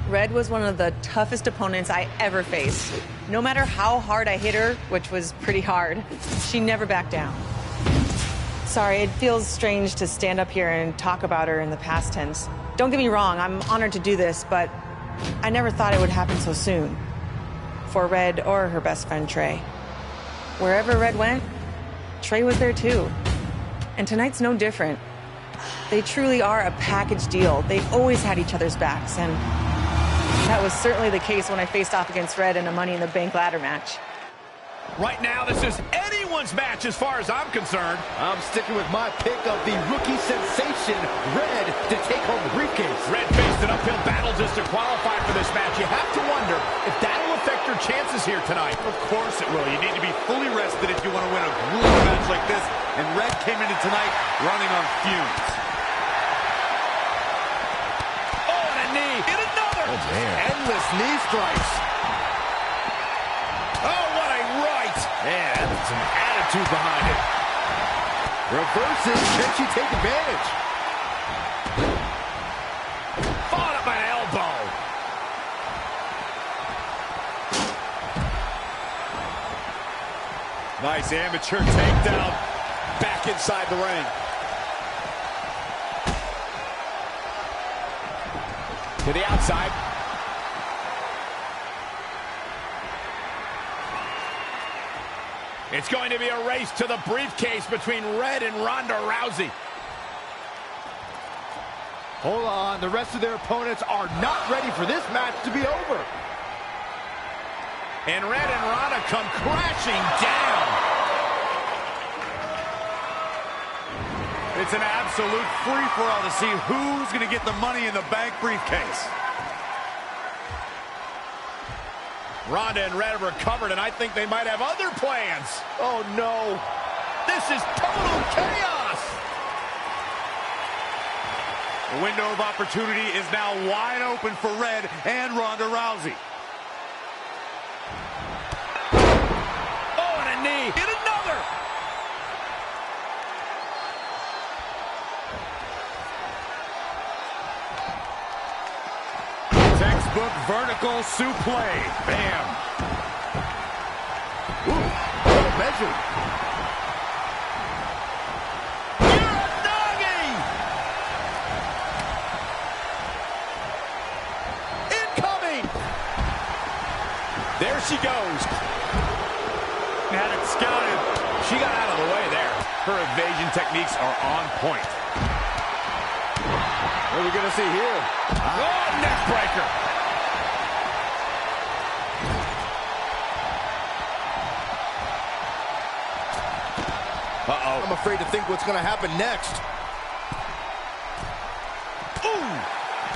Red was one of the toughest opponents I ever faced. No matter how hard I hit her, which was pretty hard, she never backed down. Sorry, it feels strange to stand up here and talk about her in the past tense. Don't get me wrong, I'm honored to do this, but I never thought it would happen so soon. For Red or her best friend, Trey. Wherever Red went, Trey was there too. And tonight's no different. They truly are a package deal. They always had each other's backs, and that was certainly the case when I faced off against Red in a Money in the Bank ladder match. Right now, this is anyone's match as far as I'm concerned. I'm sticking with my pick of the rookie sensation, Red, to take home the briefcase. Red faced an uphill battle just to qualify for this match. You have to wonder if that'll affect your chances here tonight. Of course it will. You need to be fully rested if you want to win a grueling match like this. And Red came into tonight running on fumes. Oh, and a knee. And another. Oh, man. Endless knee strikes. Oh, what a right. Man, that's some attitude behind it. Reverses. Can she take advantage? Followed up by an elbow. Nice amateur takedown. Back inside the ring. To the outside. It's going to be a race to the briefcase between Red and Ronda Rousey. Hold on, the rest of their opponents are not ready for this match to be over. And Red and Ronda come crashing down. It's an absolute free-for-all to see who's going to get the Money in the Bank briefcase. Ronda and Red have recovered, and I think they might have other plans. Oh, no. This is total chaos. The window of opportunity is now wide open for Red and Ronda Rousey. Oh, and a knee. And another. Textbook vertical suplex. Bam. Ooh, well measured. Uranagi! Incoming! There she goes. Had it scouted. She got out of the way there. Her evasion techniques are on point. What are we going to see here? Oh, neck breaker. Uh-oh. I'm afraid to think what's going to happen next. Ooh!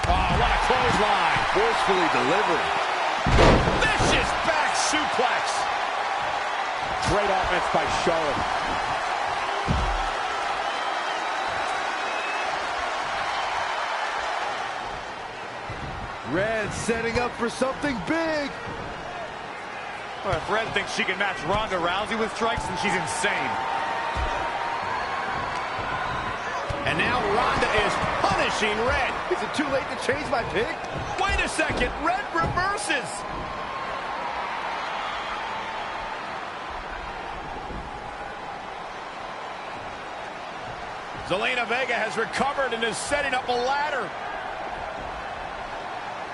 Oh, what a clothesline. Forcefully delivered. Vicious back suplex. Great offense by Charlotte. Red setting up for something big. Well, if Red thinks she can match Ronda Rousey with strikes, then she's insane. And now Ronda is punishing Red. Is it too late to change my pick? Wait a second. Red reverses. Zelina Vega has recovered and is setting up a ladder.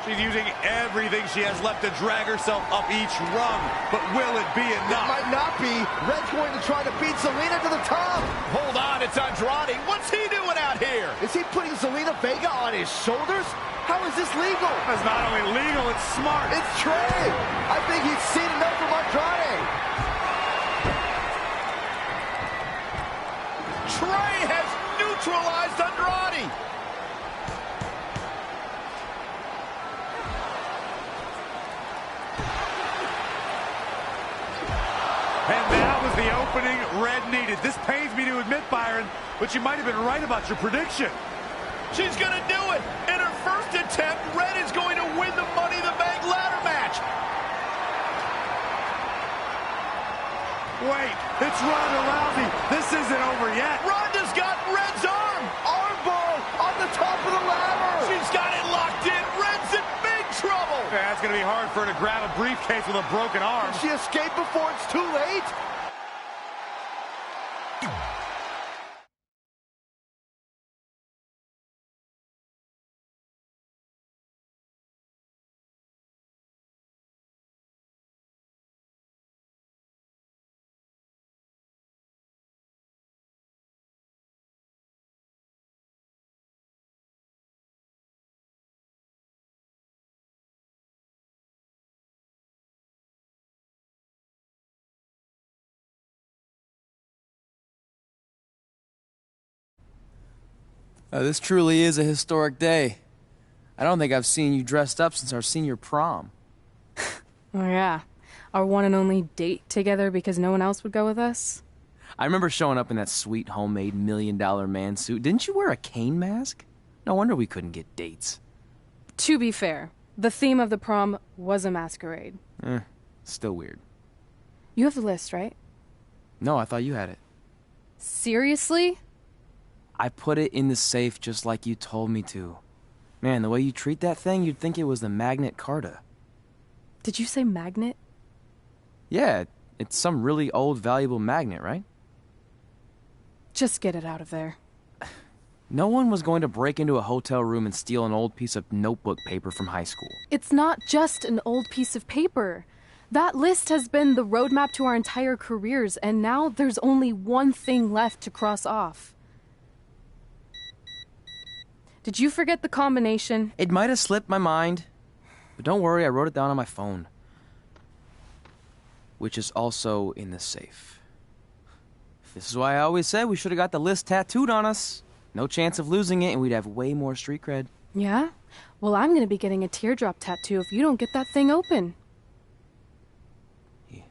She's using everything she has left to drag herself up each rung. But will it be enough? It might not be. Red's going to try to beat Zelina to the top. Hold on, it's Andrade. What's he doing out here? Is he putting Zelina Vega on his shoulders? How is this legal? It's not only legal, it's smart. It's Trey. I think he's seen enough from Andrade. Trey has neutralized Andrade. And that was the opening Red needed. This pains me to admit, Byron, but you might have been right about your prediction. She's going to do it. In her first attempt, Red is going to win the Money in the Bank ladder match. Wait, it's Ronda Rousey. This isn't over yet. Ronda's got Red's arm. Armbar on the top of the ladder. She's got it locked in. Red's in big trouble. preparing for her to grab a briefcase with a broken arm. Can she escape before it's too late? This truly is a historic day. I don't think I've seen you dressed up since our senior prom. Oh yeah, our one and only date together because no one else would go with us? I remember showing up in that sweet homemade $1 million man suit. Didn't you wear a cane mask? No wonder we couldn't get dates. To be fair, the theme of the prom was a masquerade. Still weird. You have the list, right? No, I thought you had it. Seriously? I put it in the safe just like you told me to. Man, the way you treat that thing, you'd think it was the Magnet Carta. Did you say magnet? Yeah, it's some really old, valuable magnet, right? Just get it out of there. No one was going to break into a hotel room and steal an old piece of notebook paper from high school. It's not just an old piece of paper. That list has been the roadmap to our entire careers, and now there's only one thing left to cross off. Did you forget the combination? It might have slipped my mind, but don't worry, I wrote it down on my phone. Which is also in the safe. This is why I always said we should have got the list tattooed on us. No chance of losing it, and we'd have way more street cred. Yeah? Well, I'm gonna be getting a teardrop tattoo if you don't get that thing open. Yeah.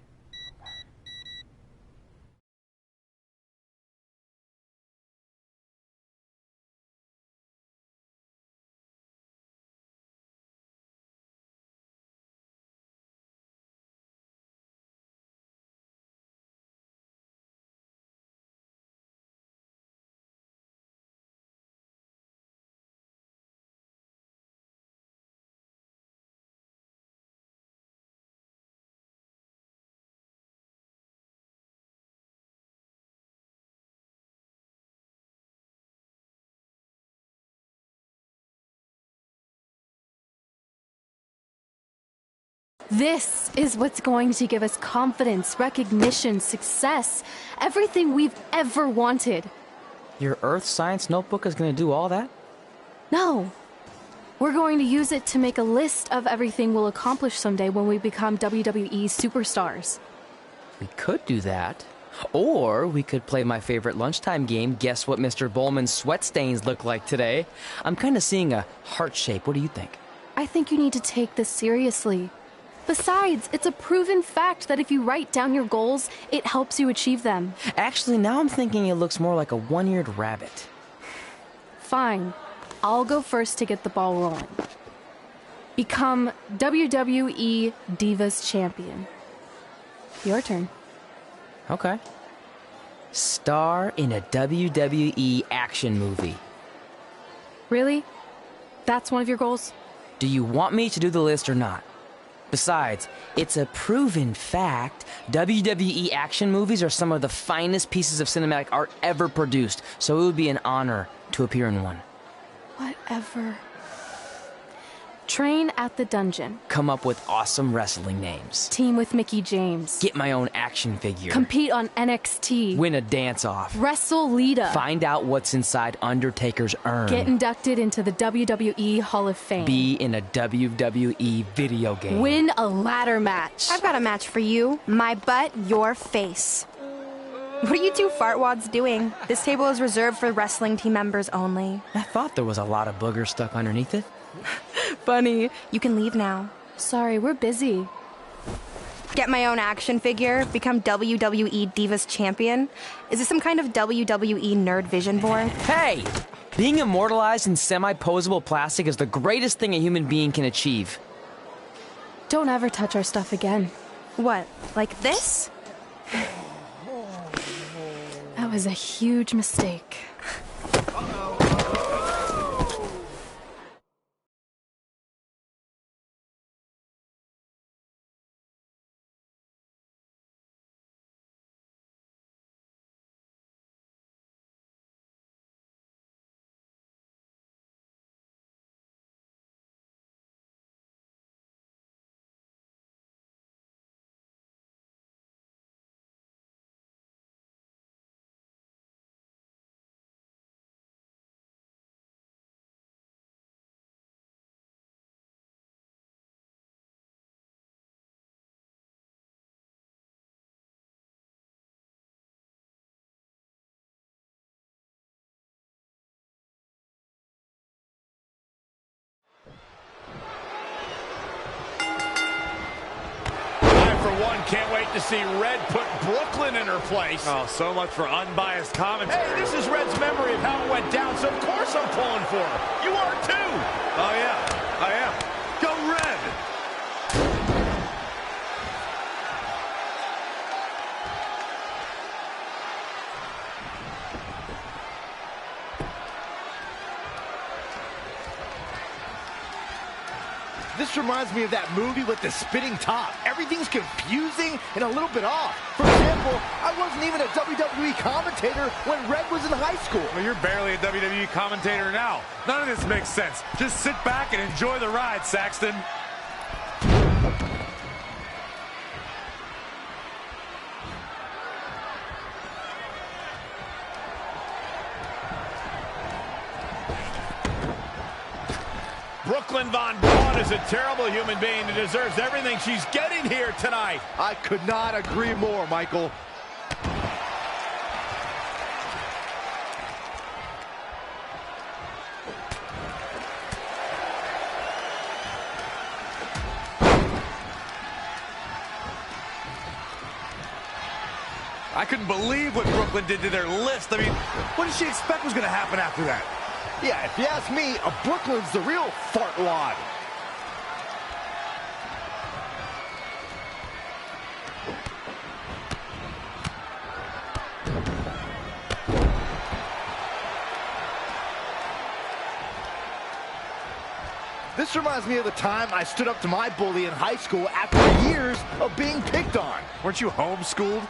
This is what's going to give us confidence, recognition, success, everything we've ever wanted. Your Earth Science notebook is going to do all that? No. We're going to use it to make a list of everything we'll accomplish someday when we become WWE superstars. We could do that. Or we could play my favorite lunchtime game, Guess What Mr. Bowman's Sweat Stains Look Like Today. I'm kind of seeing a heart shape. What do you think? I think you need to take this seriously. Besides, it's a proven fact that if you write down your goals, it helps you achieve them. Actually, now I'm thinking it looks more like a one-eared rabbit. Fine. I'll go first to get the ball rolling. Become WWE Divas Champion. Your turn. Okay. Star in a WWE action movie. Really? That's one of your goals? Do you want me to do the list or not? Besides, it's a proven fact, WWE action movies are some of the finest pieces of cinematic art ever produced, so it would be an honor to appear in one. Whatever. Train at the dungeon. Come up with awesome wrestling names. Team with Mickey James. Get my own action figure. Compete on NXT. Win a dance-off. Wrestle Lita. Find out what's inside Undertaker's urn. Get inducted into the WWE Hall of Fame. Be in a WWE video game. Win a ladder match. I've got a match for you. My butt, your face. What are you two fartwads doing? This table is reserved for wrestling team members only. I thought there was a lot of boogers stuck underneath it. Funny. You can leave now. Sorry, we're busy. Get my own action figure, become WWE Divas Champion. Is this some kind of WWE nerd vision board? Hey! Being immortalized in semi-posable plastic is the greatest thing a human being can achieve. Don't ever touch our stuff again. What, like this? That was a huge mistake. Everyone can't wait to see Red put Brooklyn in her place. Oh, so much for unbiased commentary. Hey, this is Red's memory of how it went down, so of course I'm pulling for her. You are too. Oh, yeah, I am. Go Red. This reminds me of that movie with the spinning top. Everything's confusing and a little bit off. For example, I wasn't even a WWE commentator when Red was in high school. Well, you're barely a WWE commentator now. None of this makes sense. Just sit back and enjoy the ride, Saxton. Brooklyn Von Braun is a terrible human being who deserves everything she's getting here tonight. I could not agree more, Michael. I couldn't believe what Brooklyn did to their list. I mean, what did she expect was going to happen after that? Yeah, if you ask me, Brooklyn's the real fartwad. This reminds me of the time I stood up to my bully in high school after years of being picked on. Weren't you homeschooled?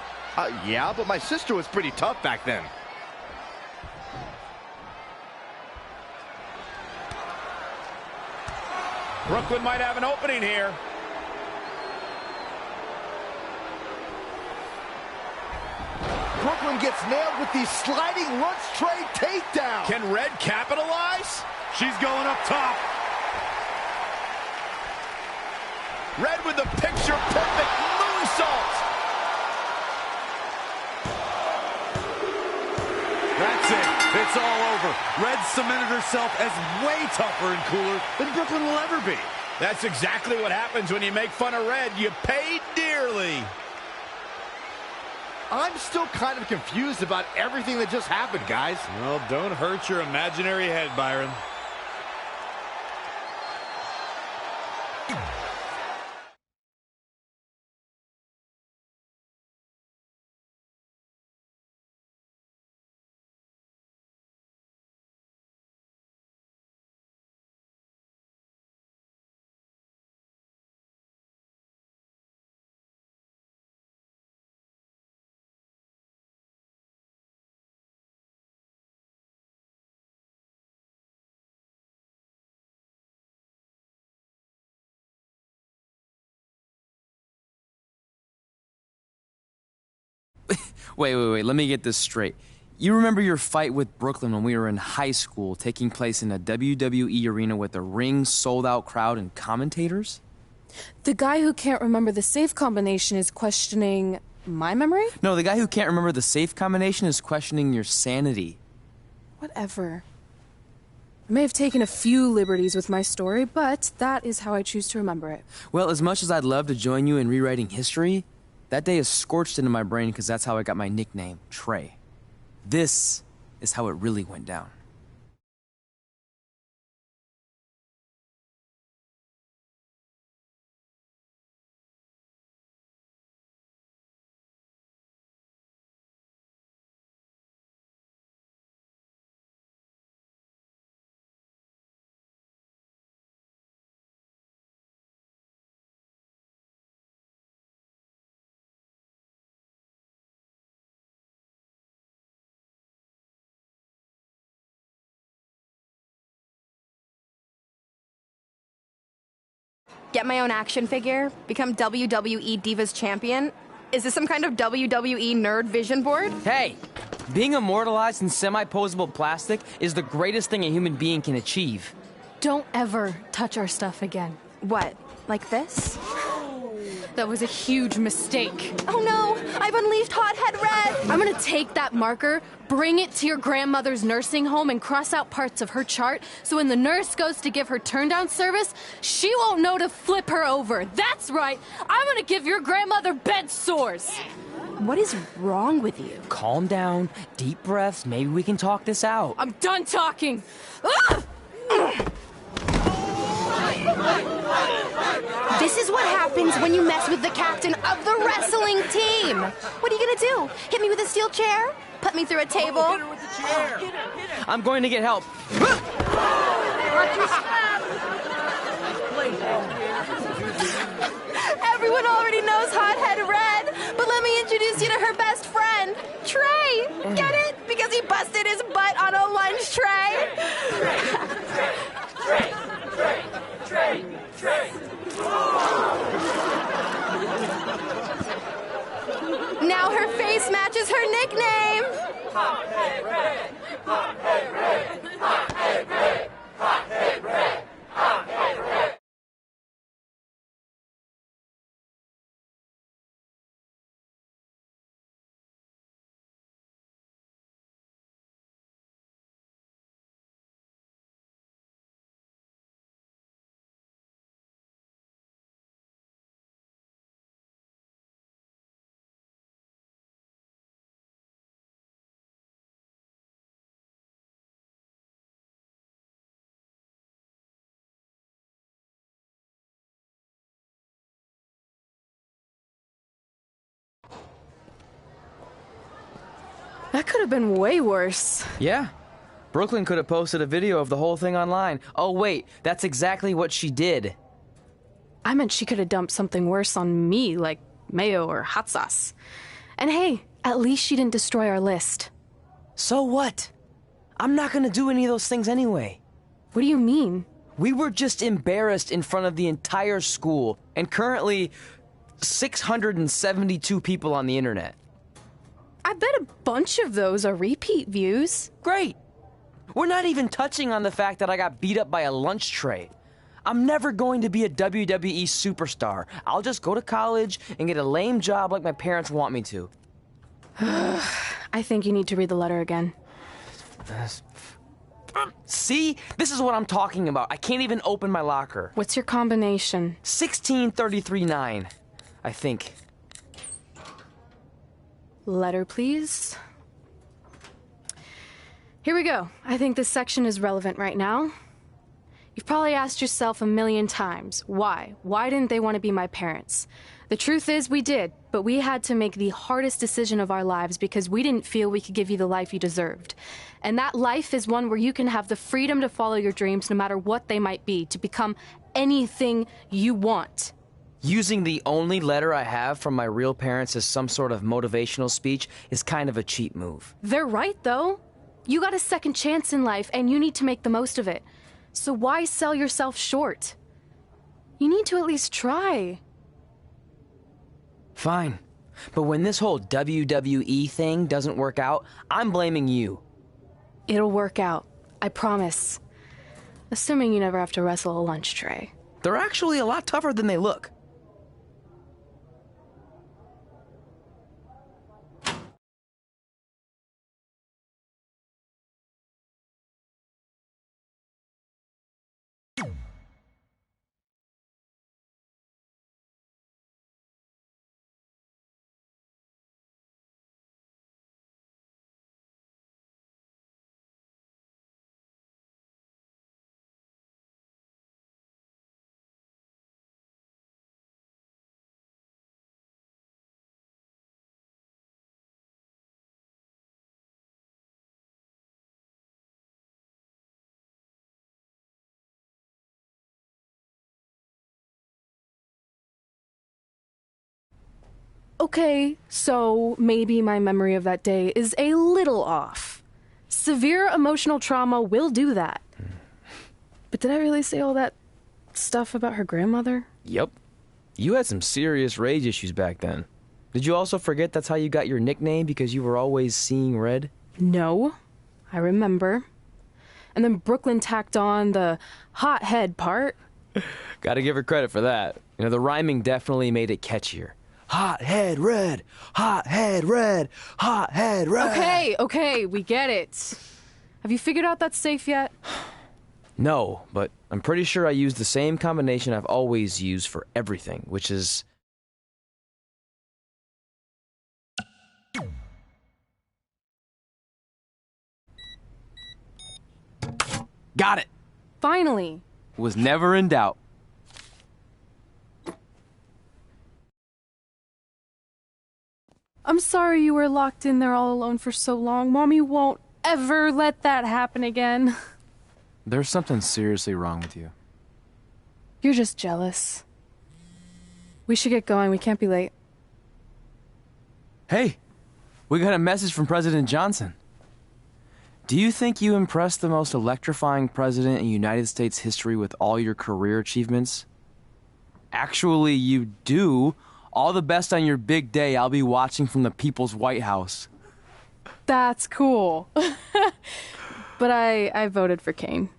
Yeah, but my sister was pretty tough back then. Brooklyn might have an opening here. Brooklyn gets nailed with the sliding lunch tray takedown. Can Red capitalize? She's going up top. Red with the picture-perfect moonsault. That's it. It's all over. Red cemented herself as way tougher and cooler than Brooklyn will ever be. That's exactly what happens when you make fun of Red. You pay dearly. I'm still kind of confused about everything that just happened, guys. Well, don't hurt your imaginary head, Byron. Wait, let me get this straight. You remember your fight with Brooklyn when we were in high school, taking place in a WWE arena with a ring, sold-out crowd, and commentators? The guy who can't remember the safe combination is questioning my memory? No, the guy who can't remember the safe combination is questioning your sanity. Whatever. I may have taken a few liberties with my story, but that is how I choose to remember it. Well, as much as I'd love to join you in rewriting history, that day is scorched into my brain because that's how I got my nickname, Trey. This is how it really went down. Get my own action figure? Become WWE Divas Champion? Is this some kind of WWE nerd vision board? Hey, being immortalized in semi-posable plastic is the greatest thing a human being can achieve. Don't ever touch our stuff again. What, like this? That was a huge mistake. Oh no, I've unleashed Hothead Red! I'm gonna take that marker, bring it to your grandmother's nursing home, and cross out parts of her chart so when the nurse goes to give her turn-down service, she won't know to flip her over. That's right, I'm gonna give your grandmother bed sores. What is wrong with you? Calm down, deep breaths, maybe we can talk this out. I'm done talking. Ah! This is what happens when you mess with the captain of the wrestling team. What are you gonna do? Hit me with a steel chair? Put me through a table? Hit her with the chair. I'm going to get help. Everyone already knows Hothead Red, but let me introduce you to her best friend, Trey. Get it? Because he busted his butt on a lunch tray. Now her face matches her nickname. Hothead Red, Hothead Red, Hothead Red, Hothead Red, Hothead Red. That could have been way worse. Yeah. Brooklyn could have posted a video of the whole thing online. Oh, wait, that's exactly what she did. I meant she could have dumped something worse on me, like mayo or hot sauce. And hey, at least she didn't destroy our list. So what? I'm not gonna do any of those things anyway. What do you mean? We were just embarrassed in front of the entire school, and currently 672 people on the internet. I bet a bunch of those are repeat views. Great! We're not even touching on the fact that I got beat up by a lunch tray. I'm never going to be a WWE superstar. I'll just go to college and get a lame job like my parents want me to. I think you need to read the letter again. See? This is what I'm talking about. I can't even open my locker. What's your combination? 1633-9, I think. Letter, please. Here we go. I think this section is relevant right now. You've probably asked yourself a million times, why? Why didn't they want to be my parents? The truth is we did, but we had to make the hardest decision of our lives because we didn't feel we could give you the life you deserved. And that life is one where you can have the freedom to follow your dreams no matter what they might be, to become anything you want. Using the only letter I have from my real parents as some sort of motivational speech is kind of a cheap move. They're right, though. You got a second chance in life, and you need to make the most of it. So why sell yourself short? You need to at least try. Fine. But when this whole WWE thing doesn't work out, I'm blaming you. It'll work out. I promise. Assuming you never have to wrestle a lunch tray. They're actually a lot tougher than they look. Okay, so maybe my memory of that day is a little off. Severe emotional trauma will do that. But did I really say all that stuff about her grandmother? Yep. You had some serious rage issues back then. Did you also forget that's how you got your nickname because you were always seeing red? No, I remember. And then Brooklyn tacked on the hot head part. Gotta give her credit for that. You know, the rhyming definitely made it catchier. Hot head red, hot head red, hot head red. Okay, we get it. Have you figured out that safe yet? No, but I'm pretty sure I used the same combination I've always used for everything, which is... Got it. Finally. Was never in doubt. I'm sorry you were locked in there all alone for so long. Mommy won't ever let that happen again. There's something seriously wrong with you. You're just jealous. We should get going. We can't be late. Hey, we got a message from President Johnson. Do you think you impressed the most electrifying president in United States history with all your career achievements? Actually, you do. All the best on your big day. I'll be watching from the People's White House. That's cool. But I voted for Kane.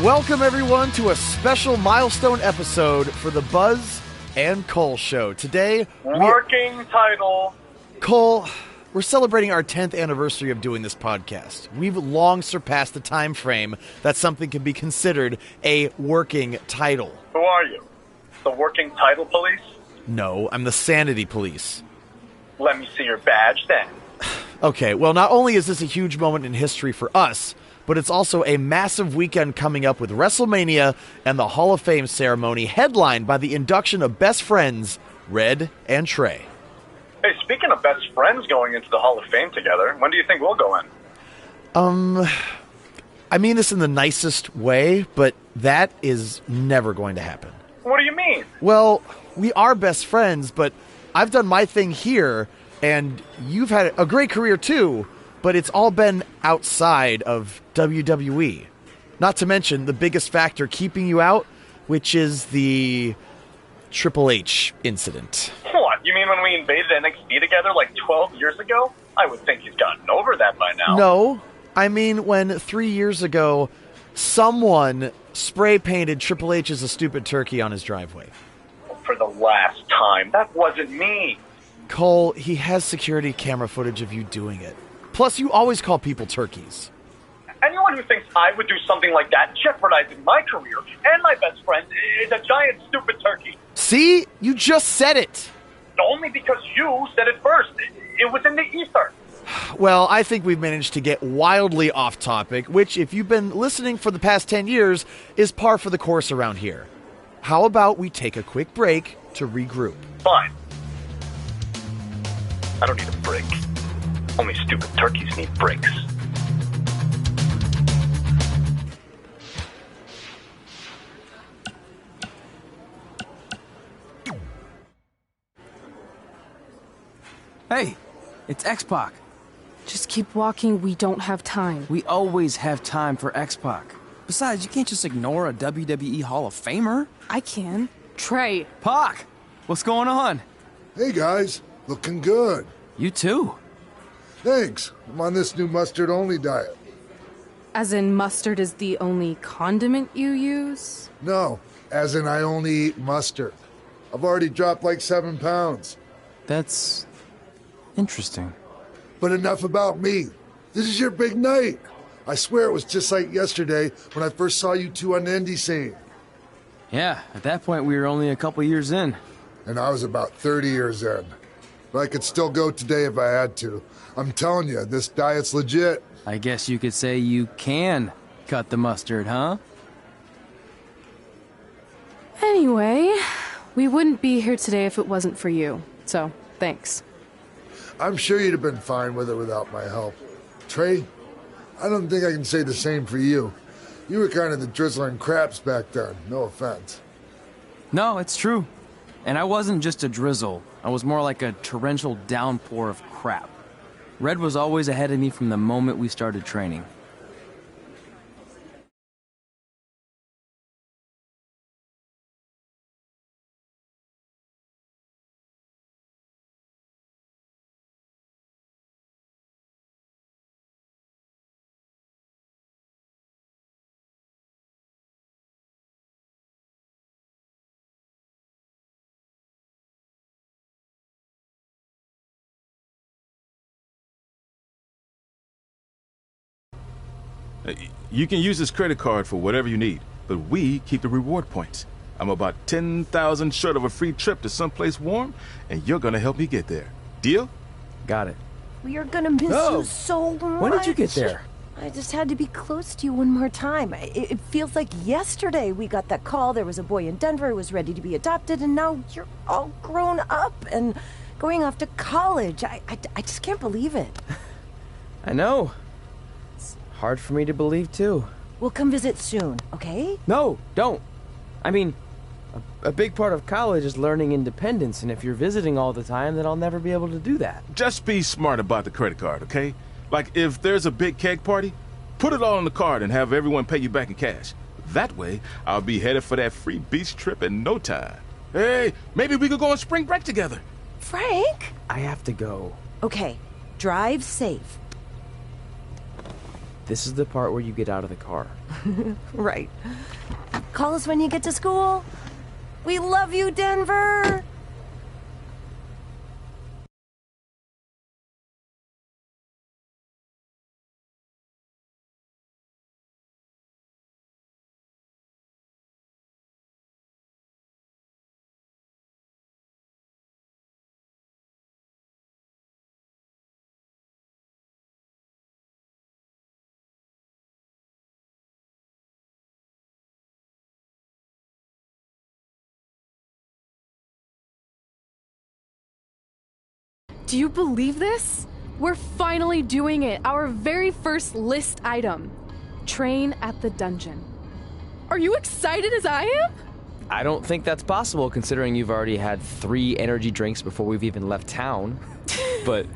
Welcome, everyone, to a special milestone episode for the Buzz and Cole Show. Today, Working title. Cole, we're celebrating our 10th anniversary of doing this podcast. We've long surpassed the time frame that something can be considered a working title. Who are you? The working title police? No, I'm the sanity police. Let me see your badge then. Okay, well, not only is this a huge moment in history for us, but it's also a massive weekend coming up with WrestleMania and the Hall of Fame ceremony headlined by the induction of best friends, Red and Trey. Hey, speaking of best friends going into the Hall of Fame together, when do you think we'll go in? I mean this in the nicest way, but that is never going to happen. What do you mean? Well, we are best friends, but I've done my thing here, and you've had a great career too, but it's all been outside of WWE. Not to mention the biggest factor keeping you out, which is the Triple H incident. What, you mean when we invaded NXT together like 12 years ago? I would think he's gotten over that by now. No, I mean when 3 years ago, someone spray-painted Triple H as a stupid turkey on his driveway. For the last time, that wasn't me. Cole, he has security camera footage of you doing it. Plus, you always call people turkeys. Anyone who thinks I would do something like that, jeopardizing my career and my best friend, is a giant stupid turkey. See? You just said it. Only because you said it first. It was in the ether. Well, I think we've managed to get wildly off topic, which, if you've been listening for the past 10 years, is par for the course around here. How about we take a quick break to regroup? Fine. I don't need a break. Only stupid turkeys need breaks. Hey, it's X-Pac. Just keep walking, we don't have time. We always have time for X-Pac. Besides, you can't just ignore a WWE Hall of Famer. I can. Trey. Pac, what's going on? Hey guys, looking good. You too. Thanks. I'm on this new mustard-only diet. As in mustard is the only condiment you use? No, as in I only eat mustard. I've already dropped like 7 pounds. That's interesting. But enough about me. This is your big night. I swear it was just like yesterday when I first saw you two on the indie scene. Yeah, at that point we were only a couple years in. And I was about 30 years in. But I could still go today if I had to. I'm telling you, this diet's legit. I guess you could say you can cut the mustard, huh? Anyway, we wouldn't be here today if it wasn't for you. So, thanks. I'm sure you'd have been fine with it without my help. Trey, I don't think I can say the same for you. You were kind of the drizzling craps back then, no offense. No, it's true. And I wasn't just a drizzle. I was more like a torrential downpour of crap. Red was always ahead of me from the moment we started training. You can use this credit card for whatever you need, but we keep the reward points. I'm about 10,000 short of a free trip to someplace warm, and you're gonna help me get there. Deal? Got it. We are gonna miss you so much. When did you get there? I just had to be close to you one more time. It feels like yesterday we got that call. There was a boy in Denver who was ready to be adopted, and now you're all grown up and going off to college. I just can't believe it. I know. It's hard for me to believe, too. We'll come visit soon, okay? No, don't. I mean, a big part of college is learning independence, and if you're visiting all the time, then I'll never be able to do that. Just be smart about the credit card, okay? Like, if there's a big keg party, put it all on the card and have everyone pay you back in cash. That way, I'll be headed for that free beach trip in no time. Hey, maybe we could go on spring break together. Frank? I have to go. Okay, drive safe. This is the part where you get out of the car. Right. Call us when you get to school. We love you, Denver! Do you believe this? We're finally doing it. Our very first list item. Train at the dungeon. Are you excited as I am? I don't think that's possible considering you've already had 3 energy drinks before we've even left town. But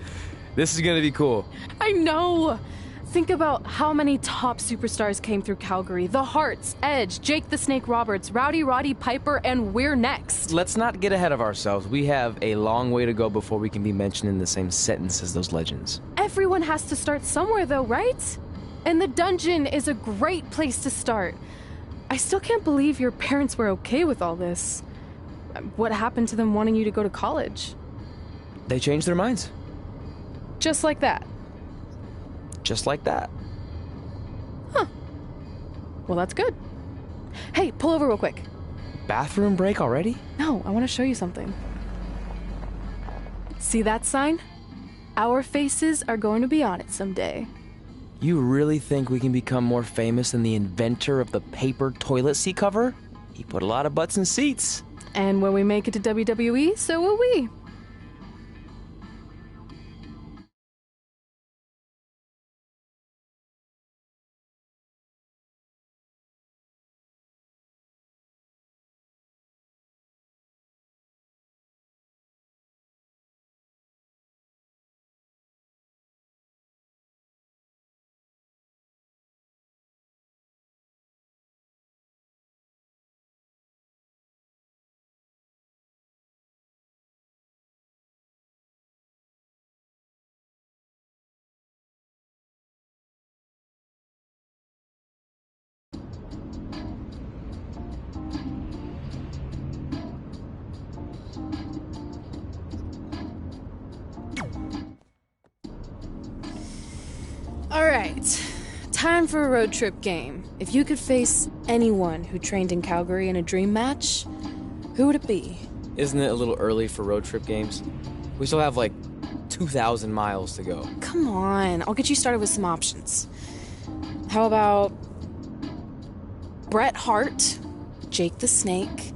this is gonna be cool. I know. Think about how many top superstars came through Calgary. The Hearts, Edge, Jake the Snake Roberts, Rowdy Roddy Piper, and we're next. Let's not get ahead of ourselves. We have a long way to go before we can be mentioned in the same sentence as those legends. Everyone has to start somewhere though, right? And the dungeon is a great place to start. I still can't believe your parents were okay with all this. What happened to them wanting you to go to college? They changed their minds. Just like that. Just like that. Huh. Well, that's good. Hey, pull over real quick. Bathroom break already? No, I want to show you something. See that sign? Our faces are going to be on it someday. You really think we can become more famous than the inventor of the paper toilet seat cover? He put a lot of butts in seats. And when we make it to WWE, so will we. Alright, time for a road trip game. If you could face anyone who trained in Calgary in a dream match, who would it be? Isn't it a little early for road trip games? We still have like 2,000 miles to go. Come on, I'll get you started with some options. How about Bret Hart, Jake the Snake,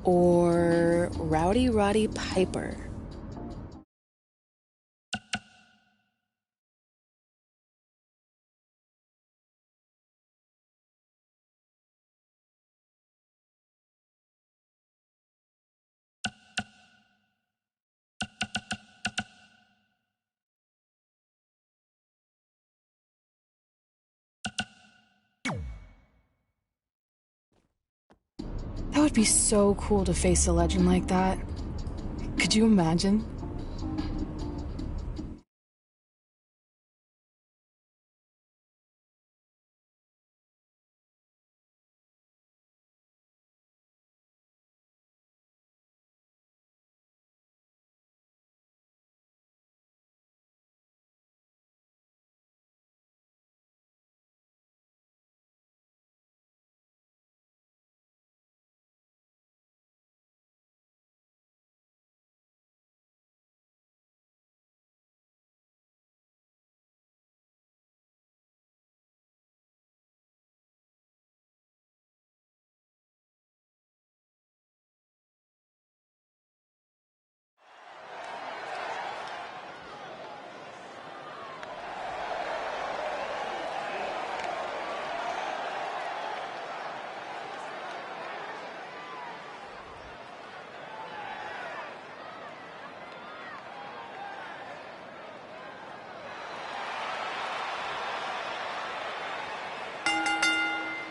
or Rowdy Roddy Piper? That would be so cool to face a legend like that. Could you imagine?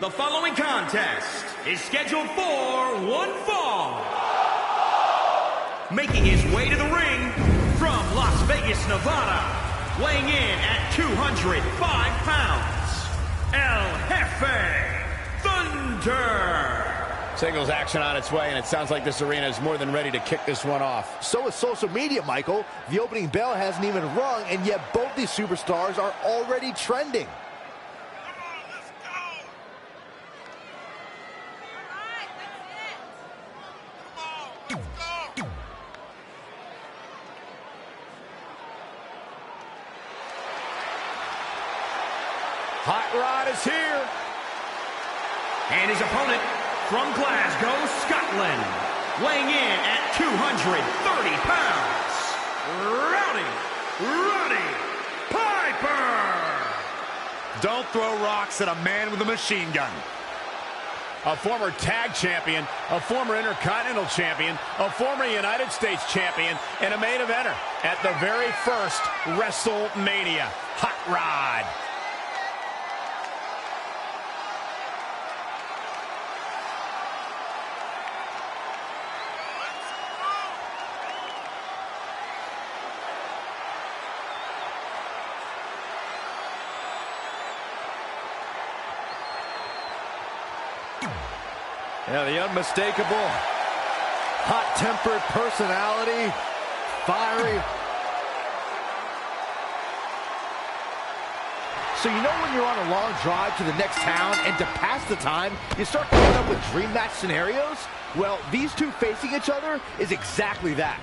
The following contest is scheduled for one fall. Making his way to the ring from Las Vegas, Nevada, weighing in at 205 pounds, El Jefe Thunder. Singles action on its way, and it sounds like this arena is more than ready to kick this one off. So is social media, Michael. The opening bell hasn't even rung, and yet both these superstars are already trending. Hot Rod is here. And his opponent from Glasgow, Scotland, weighing in at 230 pounds, Roddy Piper. Don't throw rocks at a man with a machine gun. A former tag champion, a former Intercontinental champion, a former United States champion, and a main eventer at the very first WrestleMania. Hot Rod. Yeah, the unmistakable, hot-tempered personality, fiery. So you know when you're on a long drive to the next town and to pass the time, you start coming up with dream match scenarios? Well, these two facing each other is exactly that.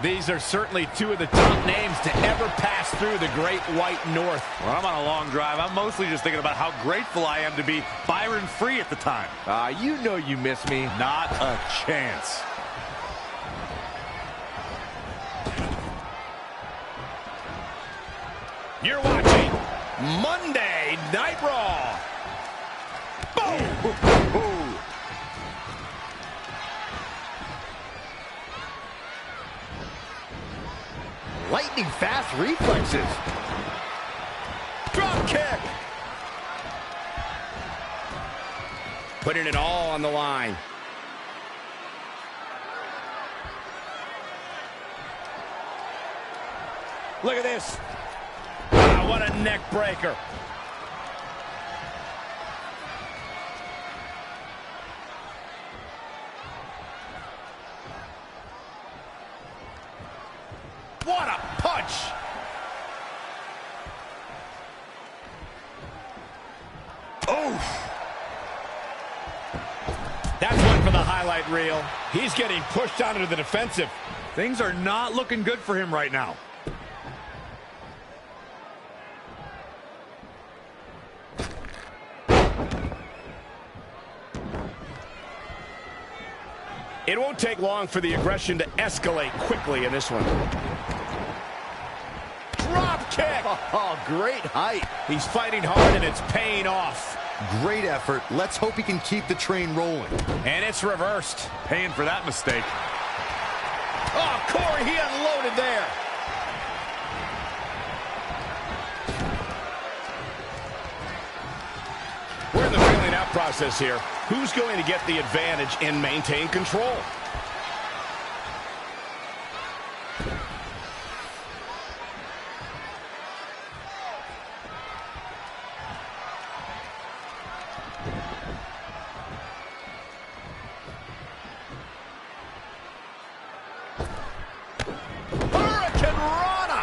These are certainly two of the top names to ever pass through the Great White North. When I'm on a long drive, I'm mostly just thinking about how grateful I am to be Byron Free at the time. You know you miss me. Not a chance. You're watching Monday Night Raw. Boom! Lightning fast reflexes. Drop kick. Putting it all on the line. Look at this. Wow, what a neck breaker. What a punch! Oof! That's one for the highlight reel. He's getting pushed onto the defensive. Things are not looking good for him right now. It won't take long for the aggression to escalate quickly in this one. Drop kick! Oh, great height. He's fighting hard and it's paying off. Great effort. Let's hope he can keep the train rolling. And it's reversed. Paying for that mistake. Oh, Corey, he unloaded there. We're in the feeling out process here. Who's going to get the advantage and maintain control? Hurricane Rana!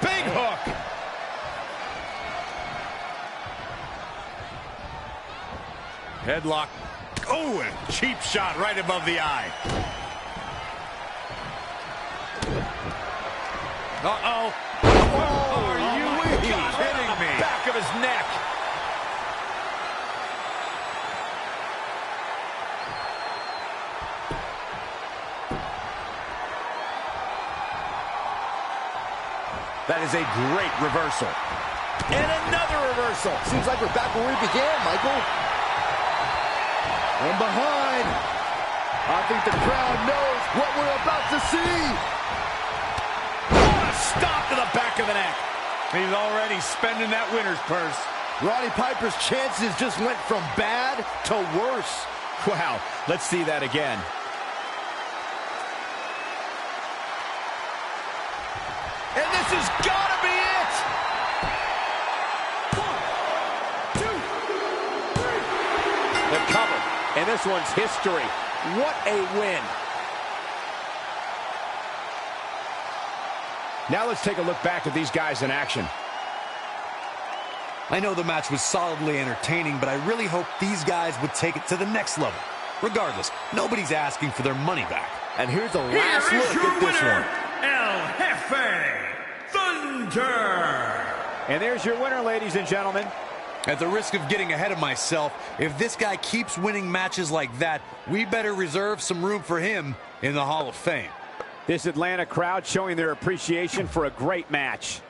Big hook! Headlock. Oh, and a cheap shot right above the eye. Uh-oh. Oh, are you kidding me? Back of his neck. That is a great reversal. And another reversal. Seems like we're back where we began, Michael. From behind. I think the crowd knows what we're about to see. What a stop to the back of the neck. He's already spending that winner's purse. Roddy Piper's chances just went from bad to worse. Wow, let's see that again. And this has got to be it! 1, 2, 3. The cover, and this one's history. What a win. Now let's take a look back at these guys in action. I know the match was solidly entertaining, but I really hope these guys would take it to the next level. Regardless, nobody's asking for their money back. And here's a last look at this one. El Jefe Thunder. And there's your winner, ladies and gentlemen. At the risk of getting ahead of myself, if this guy keeps winning matches like that, we better reserve some room for him in the Hall of Fame. This Atlanta crowd showing their appreciation for a great match.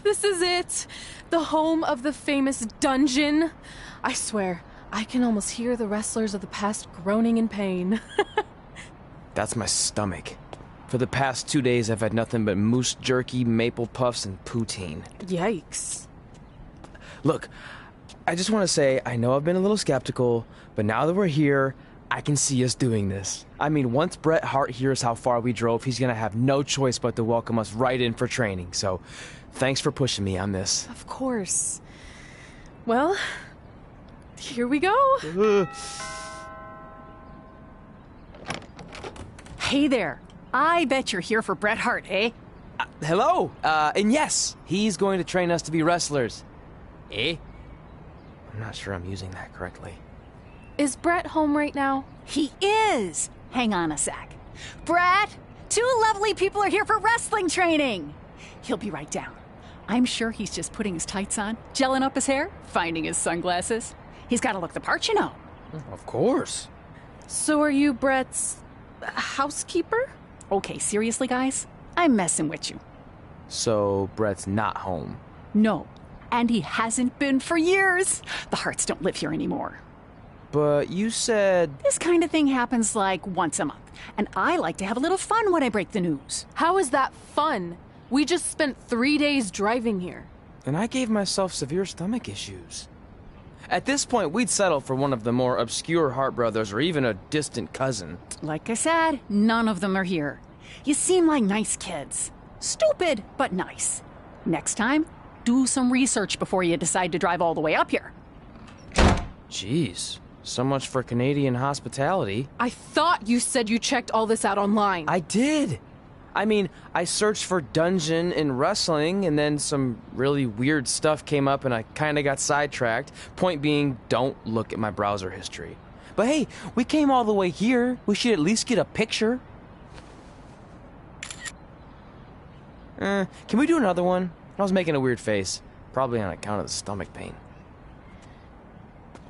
This is it. The home of the famous dungeon. I swear, I can almost hear the wrestlers of the past groaning in pain. That's my stomach. For the past 2 days, I've had nothing but moose jerky, maple puffs, and poutine. Yikes. Look, I just want to say, I know I've been a little skeptical, but now that we're here, I can see us doing this. I mean, once Bret Hart hears how far we drove, he's gonna have no choice but to welcome us right in for training. So, thanks for pushing me on this. Of course. Well, here we go. Hey there. I bet you're here for Bret Hart, eh? Hello. And yes, he's going to train us to be wrestlers. Eh? I'm not sure I'm using that correctly. Is Bret home right now? He is. Hang on a sec. Bret, 2 lovely people are here for wrestling training. He'll be right down. I'm sure he's just putting his tights on, gelling up his hair, finding his sunglasses. He's got to look the part, you know. Of course. So are you Bret's housekeeper? Okay, seriously, guys? I'm messing with you. So, Bret's not home? No, and he hasn't been for years. The Harts don't live here anymore. But you said... This kind of thing happens like once a month, and I like to have a little fun when I break the news. How is that fun? We just spent 3 days driving here. And I gave myself severe stomach issues. At this point, we'd settle for one of the more obscure Hart brothers or even a distant cousin. Like I said, none of them are here. You seem like nice kids. Stupid, but nice. Next time, do some research before you decide to drive all the way up here. Jeez. So much for Canadian hospitality. I thought you said you checked all this out online. I did. I mean, I searched for dungeon in wrestling, and then some really weird stuff came up, and I kind of got sidetracked. Point being, don't look at my browser history. But hey, we came all the way here. We should at least get a picture. Can we do another one? I was making a weird face. Probably on account of the stomach pain.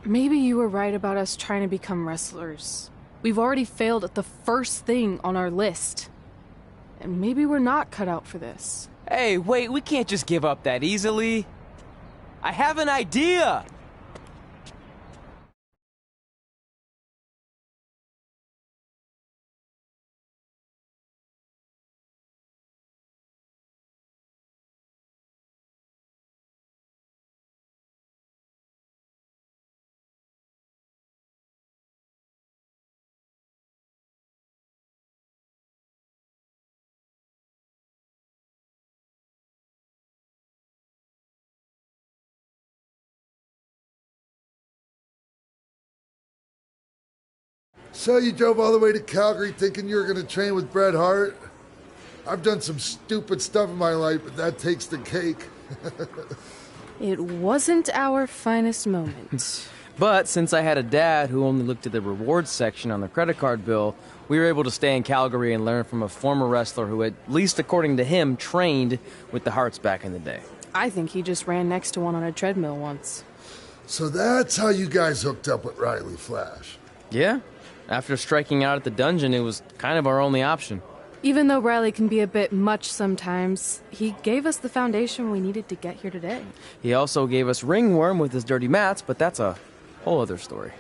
Maybe you were right about us trying to become wrestlers. We've already failed at the first thing on our list. And maybe we're not cut out for this. Hey, wait, we can't just give up that easily. I have an idea! So you drove all the way to Calgary thinking you were going to train with Bret Hart? I've done some stupid stuff in my life, but that takes the cake. It wasn't our finest moment. But since I had a dad who only looked at the rewards section on the credit card bill, we were able to stay in Calgary and learn from a former wrestler who, at least according to him, trained with the Harts back in the day. I think he just ran next to one on a treadmill once. So that's how you guys hooked up with Riley Flash. Yeah. After striking out at the dungeon, it was kind of our only option. Even though Riley can be a bit much sometimes, he gave us the foundation we needed to get here today. He also gave us ringworm with his dirty mats, but that's a whole other story.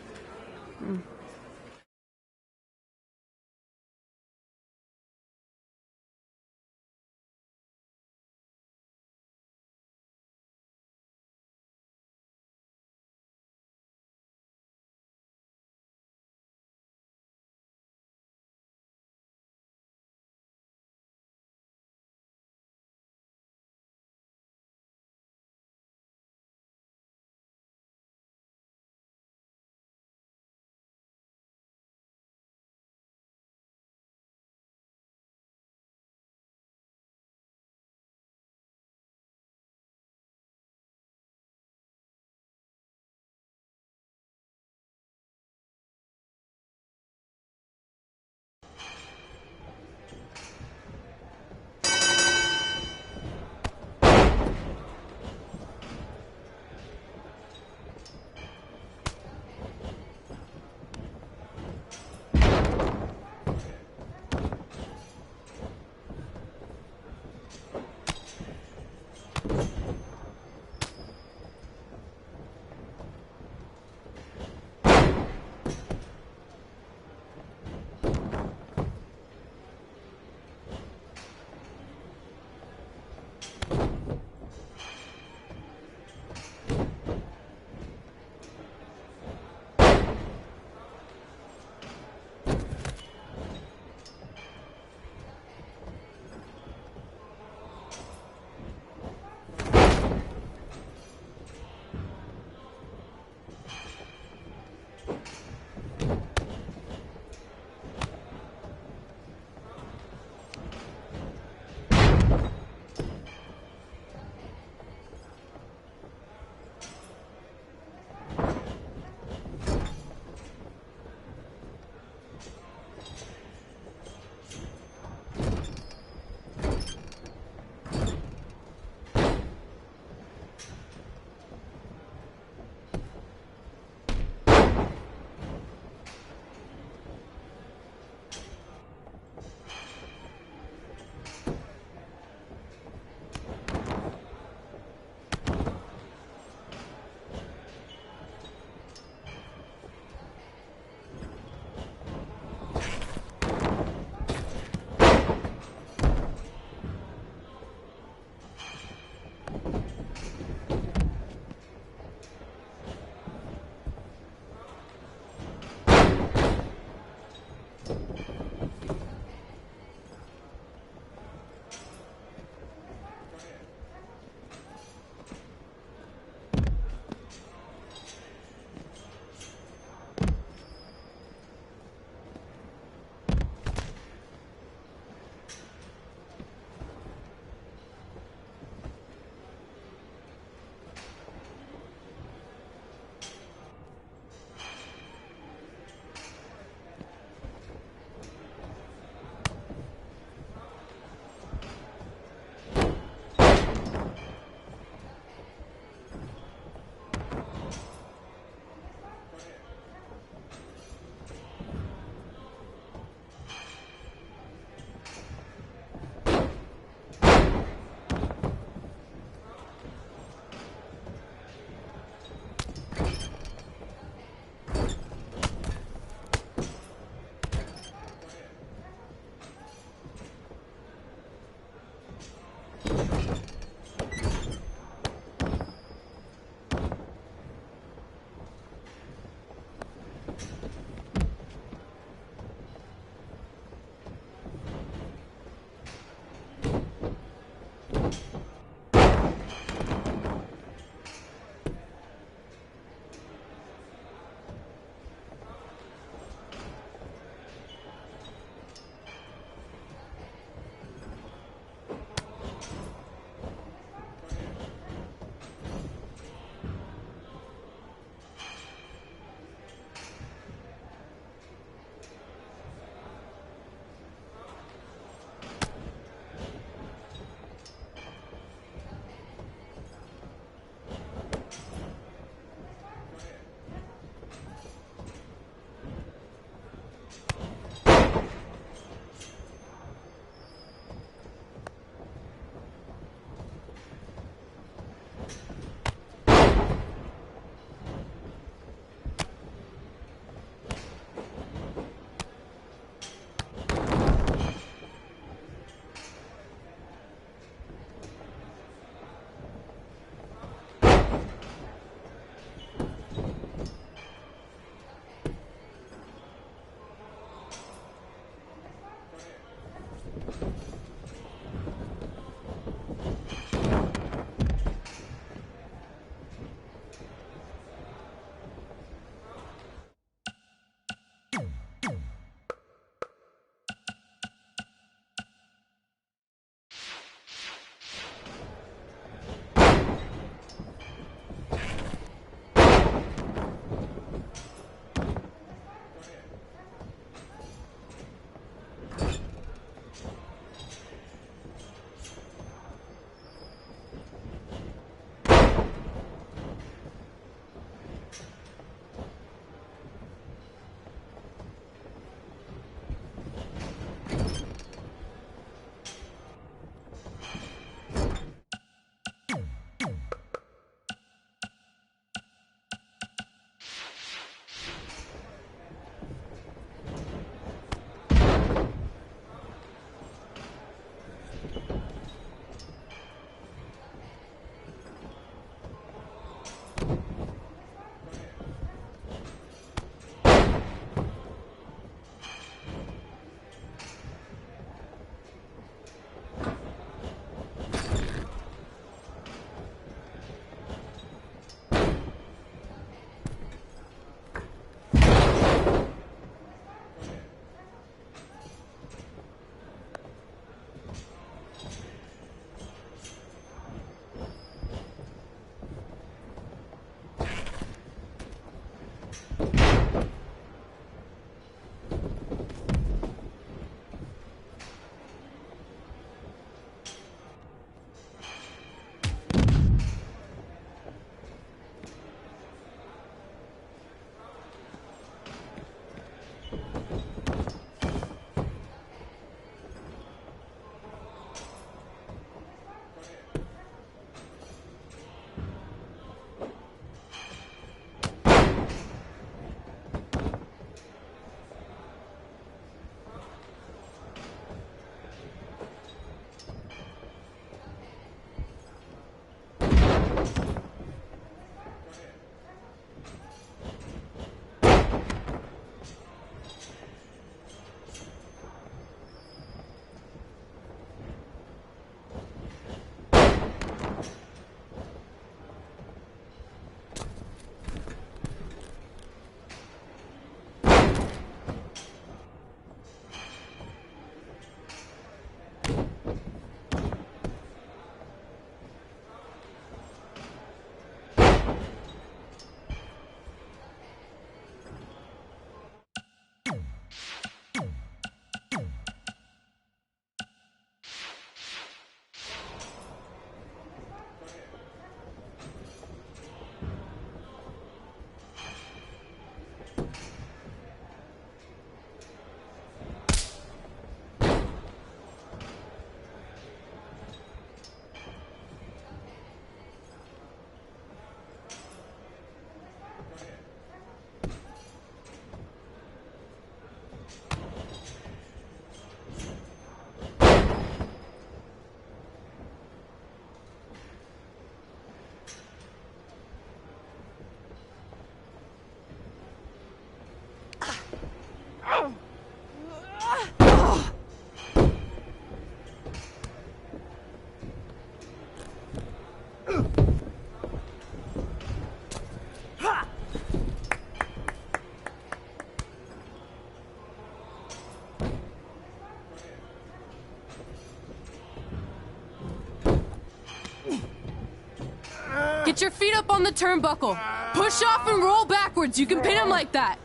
Get your feet up on the turnbuckle. Push off and roll backwards. You can pin him like that.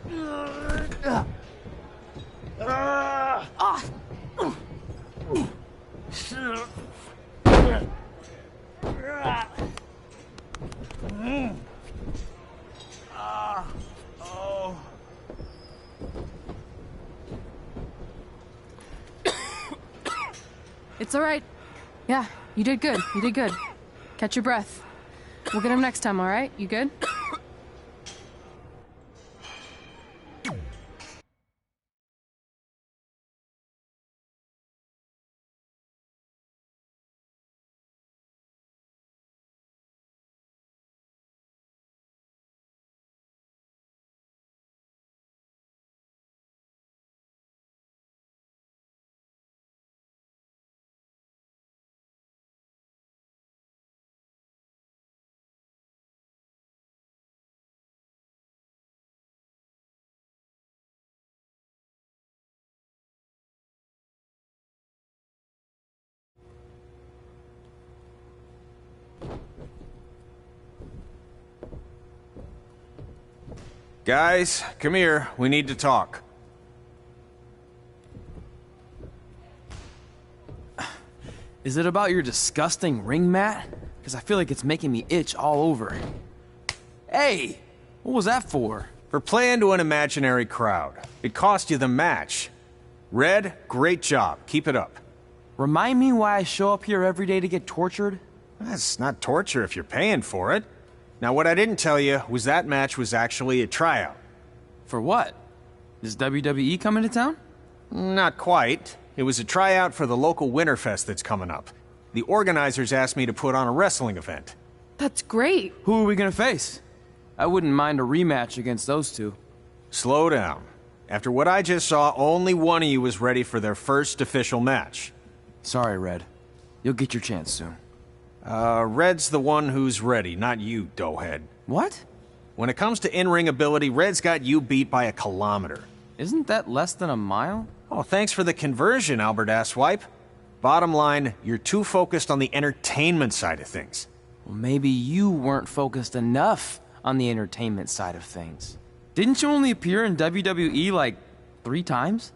It's all right. Yeah, you did good. You did good. Catch your breath. We'll get him next time, all right? You good? Guys, come here. We need to talk. Is it about your disgusting ring mat? Because I feel like it's making me itch all over. Hey! What was that for? For playing to an imaginary crowd. It cost you the match. Red, great job. Keep it up. Remind me why I show up here every day to get tortured? That's not torture if you're paying for it. Now, what I didn't tell you was that match was actually a tryout. For what? Is WWE coming to town? Not quite. It was a tryout for the local Winterfest that's coming up. The organizers asked me to put on a wrestling event. That's great. Who are we gonna face? I wouldn't mind a rematch against those two. Slow down. After what I just saw, only one of you was ready for their first official match. Sorry, Red. You'll get your chance soon. Red's the one who's ready, not you, doughhead. What? When it comes to in-ring ability, Red's got you beat by a kilometer. Isn't that less than a mile? Oh, thanks for the conversion, Albert Asswipe. Bottom line, you're too focused on the entertainment side of things. Well, maybe you weren't focused enough on the entertainment side of things. Didn't you only appear in WWE like 3 times?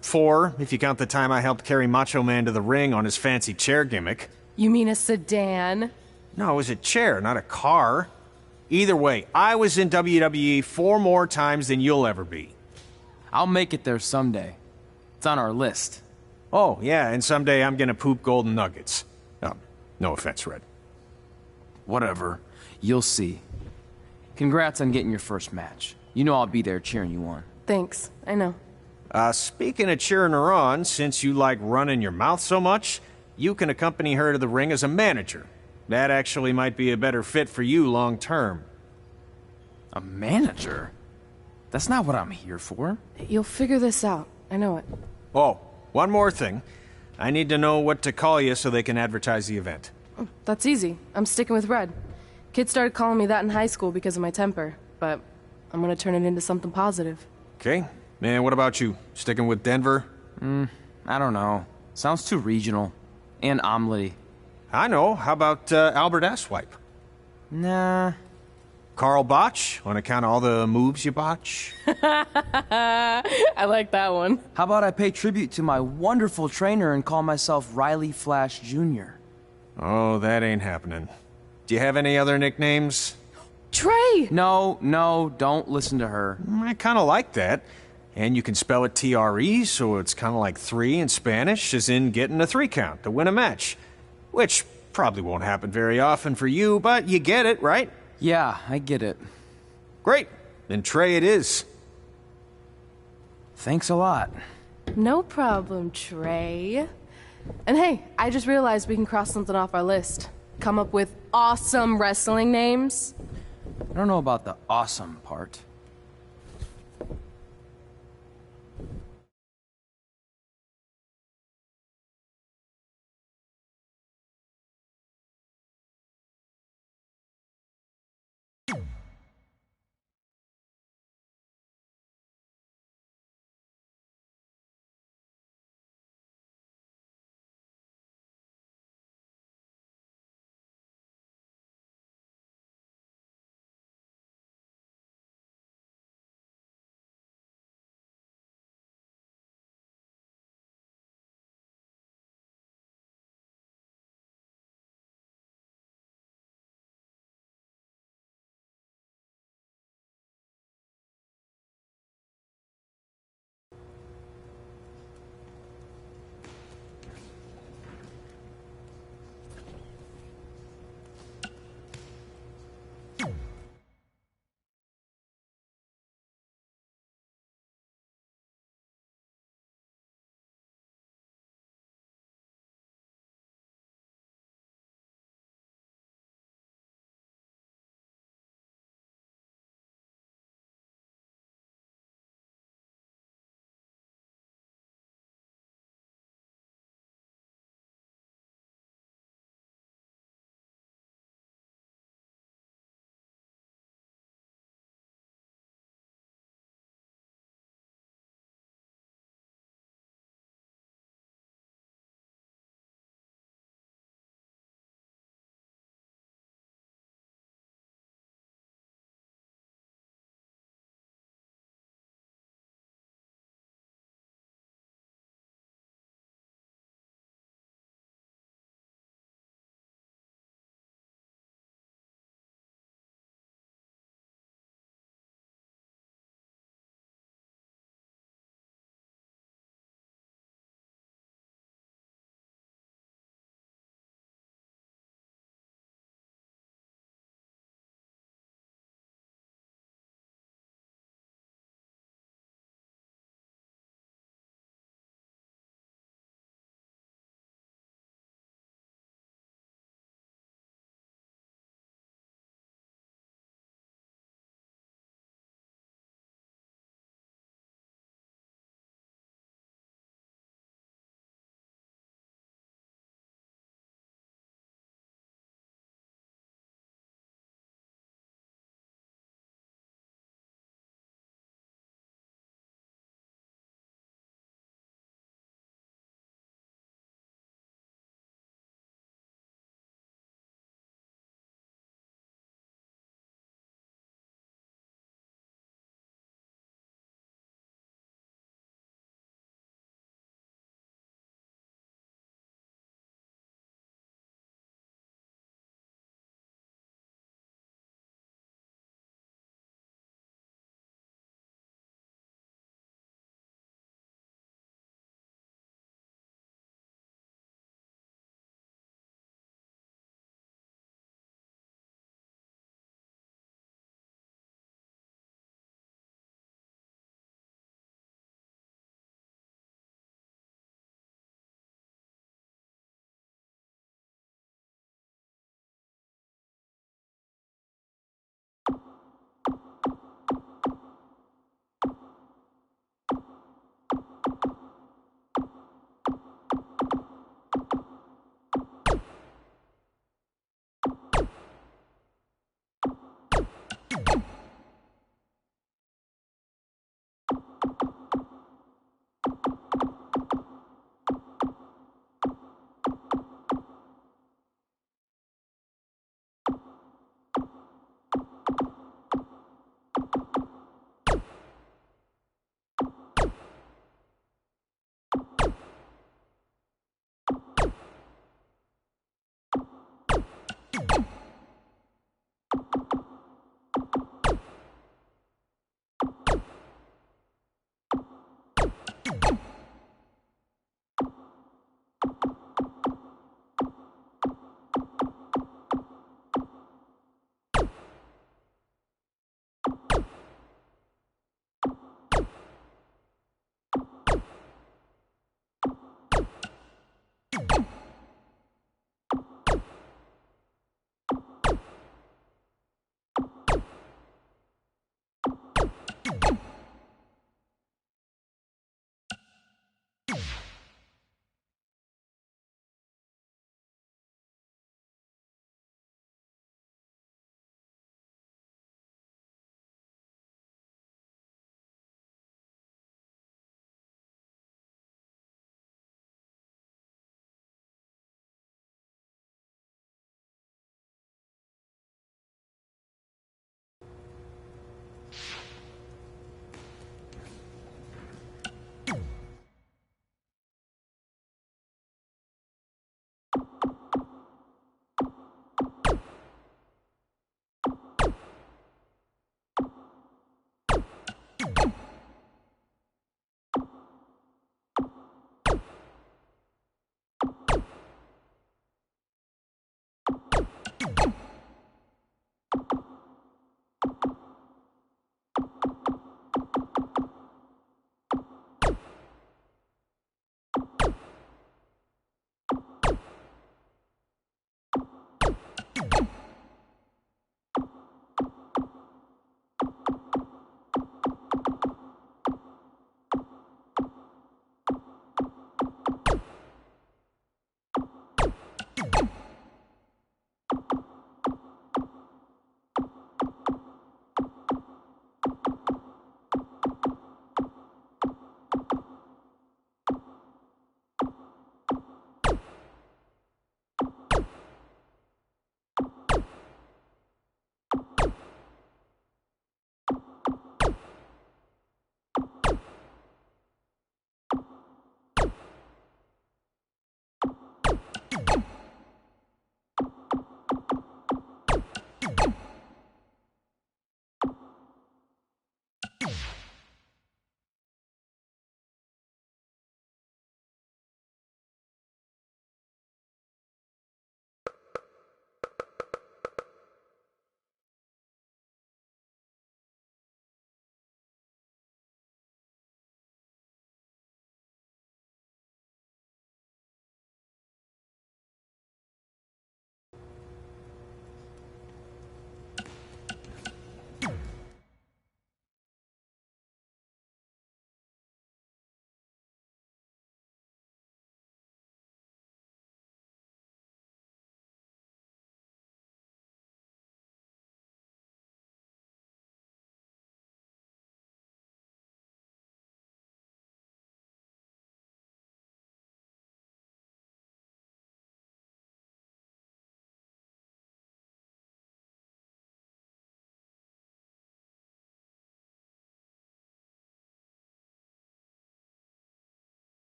4, if you count the time I helped carry Macho Man to the ring on his fancy chair gimmick. You mean a sedan? No, it was a chair, not a car. Either way, I was in WWE 4 more times than you'll ever be. I'll make it there someday. It's on our list. Oh, yeah, and someday I'm gonna poop golden nuggets. No offense, Red. Whatever. You'll see. Congrats on getting your first match. You know I'll be there cheering you on. Thanks. I know. Speaking of cheering her on, since you like running your mouth so much, you can accompany her to the ring as a manager. That actually might be a better fit for you long term. A manager? That's not what I'm here for. You'll figure this out. I know it. Oh, one more thing. I need to know what to call you so they can advertise the event. That's easy. I'm sticking with Red. Kids started calling me that in high school because of my temper, but I'm gonna turn it into something positive. Okay. Man, what about you? Sticking with Denver? I don't know. Sounds too regional. And omelette-y. I know. How about Albert Asswipe? Nah. Carl Botch, on account of all the moves you botch? I like that one. How about I pay tribute to my wonderful trainer and call myself Riley Flash Jr.? Oh, that ain't happening. Do you have any other nicknames? Trey! No, don't listen to her. I kind of like that. And you can spell it T-R-E, so it's kind of like 3 in Spanish, as in getting a 3 count to win a match. Which probably won't happen very often for you, but you get it, right? Yeah, I get it. Great. Then Trey it is. Thanks a lot. No problem, Trey. And hey, I just realized we can cross something off our list. Come up with awesome wrestling names. I don't know about the awesome part.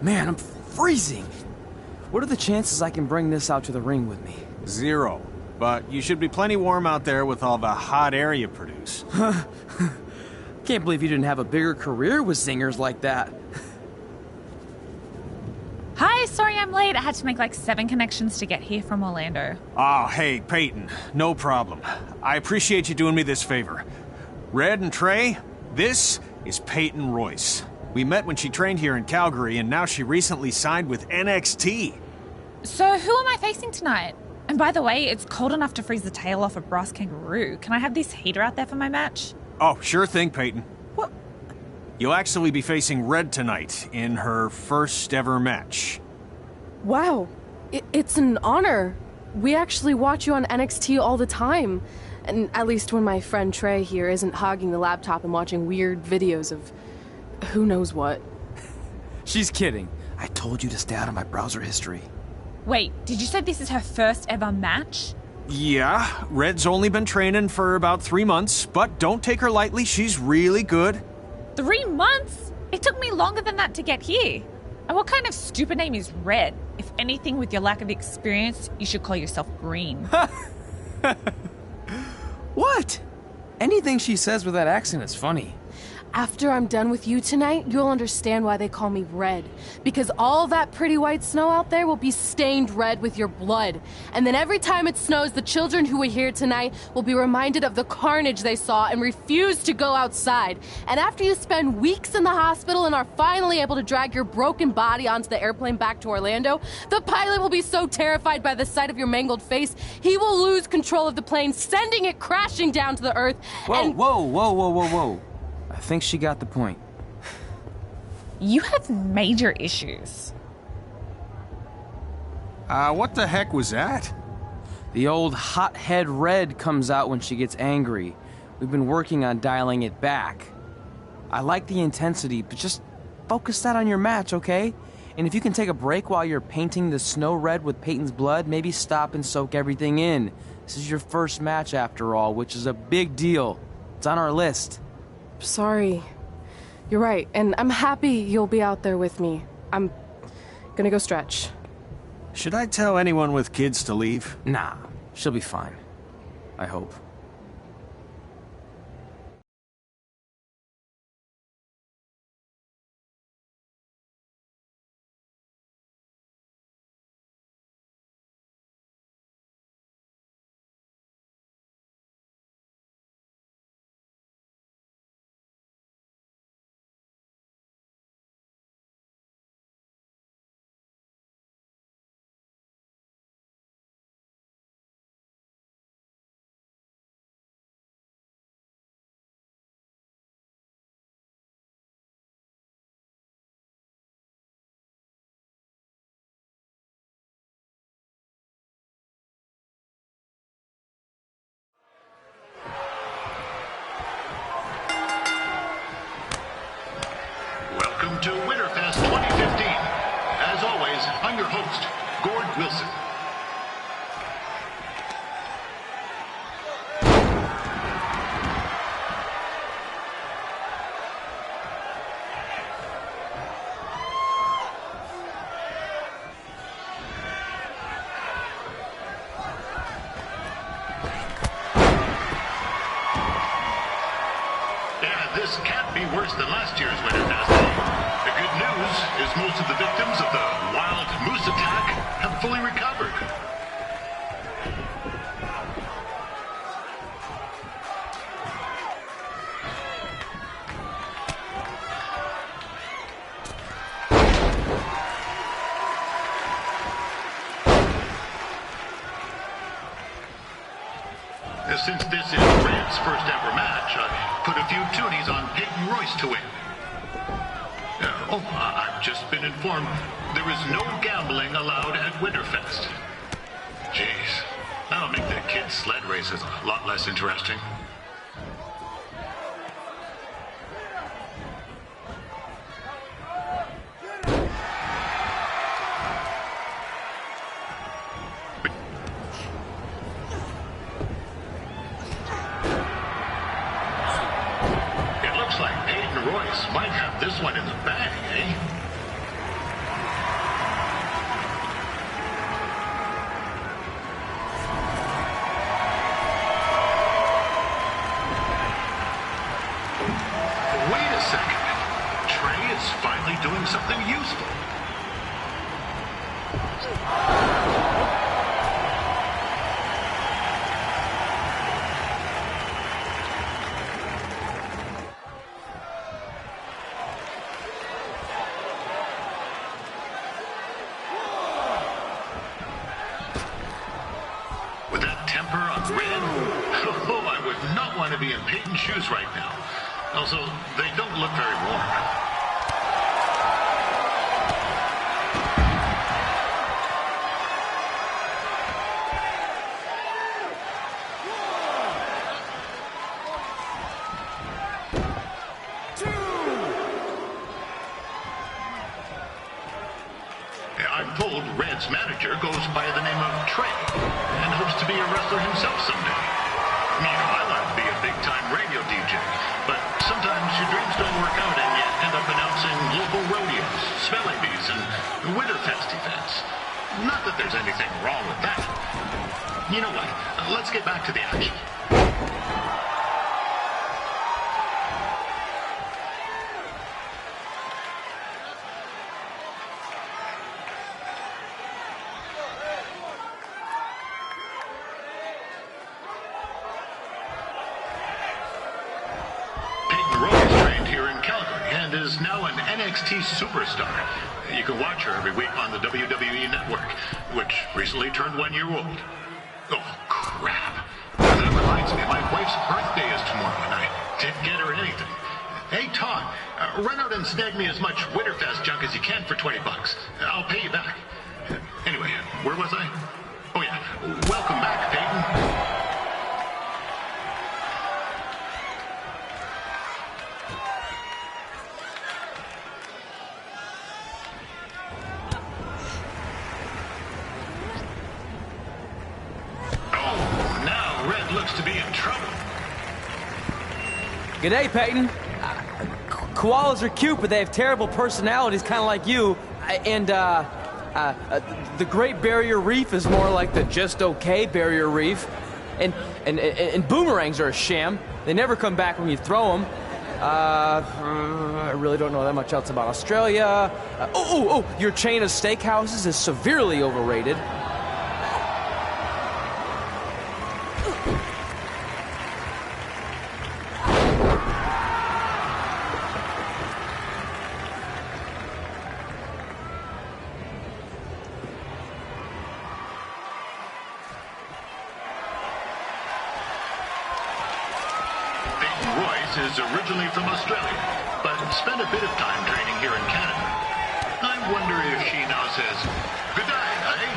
Man, I'm freezing. What are the chances I can bring this out to the ring with me? 0. But you should be plenty warm out there with all the hot air you produce. Can't believe you didn't have a bigger career with singers like that. Hi, sorry I'm late. I had to make like 7 connections to get here from Orlando. Oh, hey, Peyton. No problem. I appreciate you doing me this favor. Red and Trey, this is Peyton Royce. We met when she trained here in Calgary, and now she recently signed with NXT. So who am I facing tonight? And by the way, it's cold enough to freeze the tail off a brass kangaroo. Can I have this heater out there for my match? Oh, sure thing, Peyton. What? You'll actually be facing Red tonight in her first ever match. Wow, it's an honor. We actually watch you on NXT all the time. And at least when my friend Trey here isn't hogging the laptop and watching weird videos of who knows what. She's kidding. I told you to stay out of my browser history. Wait, did you say this is her first ever match? Yeah, Red's only been training for about 3 months, but don't take her lightly, she's really good. 3 months? It took me longer than that to get here. And what kind of stupid name is Red? If anything, with your lack of experience, you should call yourself Green. What? Anything she says with that accent is funny. After I'm done with you tonight, you'll understand why they call me Red. Because all that pretty white snow out there will be stained red with your blood. And then every time it snows, the children who were here tonight will be reminded of the carnage they saw and refuse to go outside. And after you spend weeks in the hospital and are finally able to drag your broken body onto the airplane back to Orlando, the pilot will be so terrified by the sight of your mangled face, he will lose control of the plane, sending it crashing down to the earth. Whoa. I think she got the point. You have major issues. What the heck was that? The old hothead Red comes out when she gets angry. We've been working on dialing it back. I like the intensity, but just focus that on your match, okay? And if you can take a break while you're painting the snow red with Peyton's blood, maybe stop and soak everything in. This is your first match after all, which is a big deal. It's on our list. Sorry. You're right, and I'm happy you'll be out there with me. I'm gonna go stretch. Should I tell anyone with kids to leave? Nah, she'll be fine. I hope. Welcome to Winterfest 2015. As always, I'm your host, Gord Wilson. Yeah, this can't be worse than last year's Winterfest. The good news is most of the victims of the wild moose attack have fully recovered. Since this is Red's first ever match, I put a few toonies on Peyton Royce to win. I've just been informed there is no gambling allowed at Winterfest. Jeez, that'll make the kids' sled races a lot less interesting. It looks like Peyton Royce might have this one in the bag, eh? With that temper on Red, oh, I would not want to be in Peyton's shoes right now. Also, they don't look very warm. I'm told Red's manager goes by the name of Trey and hopes to be a wrestler himself someday. You know, I want to be a big-time radio DJ, but sometimes your dreams don't work out and you end up announcing local rodeos, spelling bees, and Winterfest events. Not that there's anything wrong with that. You know what? Let's get back to the action. Is now an NXT superstar. You can watch her every week on the WWE Network, which recently turned 1 year old. Oh, crap. That reminds me, my wife's birthday is tomorrow, and I didn't get her anything. Hey, Todd, run out and snag me as much Winterfest junk as you can for $20. I'll pay you back. Anyway, where was I? Oh, yeah. Welcome back, Peyton. To be in trouble. G'day, Peyton. Koalas are cute, but they have terrible personalities, kind of like you. And the Great Barrier Reef is more like the just okay Barrier Reef. And boomerangs are a sham. They never come back when you throw them. I really don't know that much else about Australia. Your chain of steakhouses is severely overrated. Is originally from Australia, but spent a bit of time training here in Canada. I wonder if she now says, "Good day, eh?"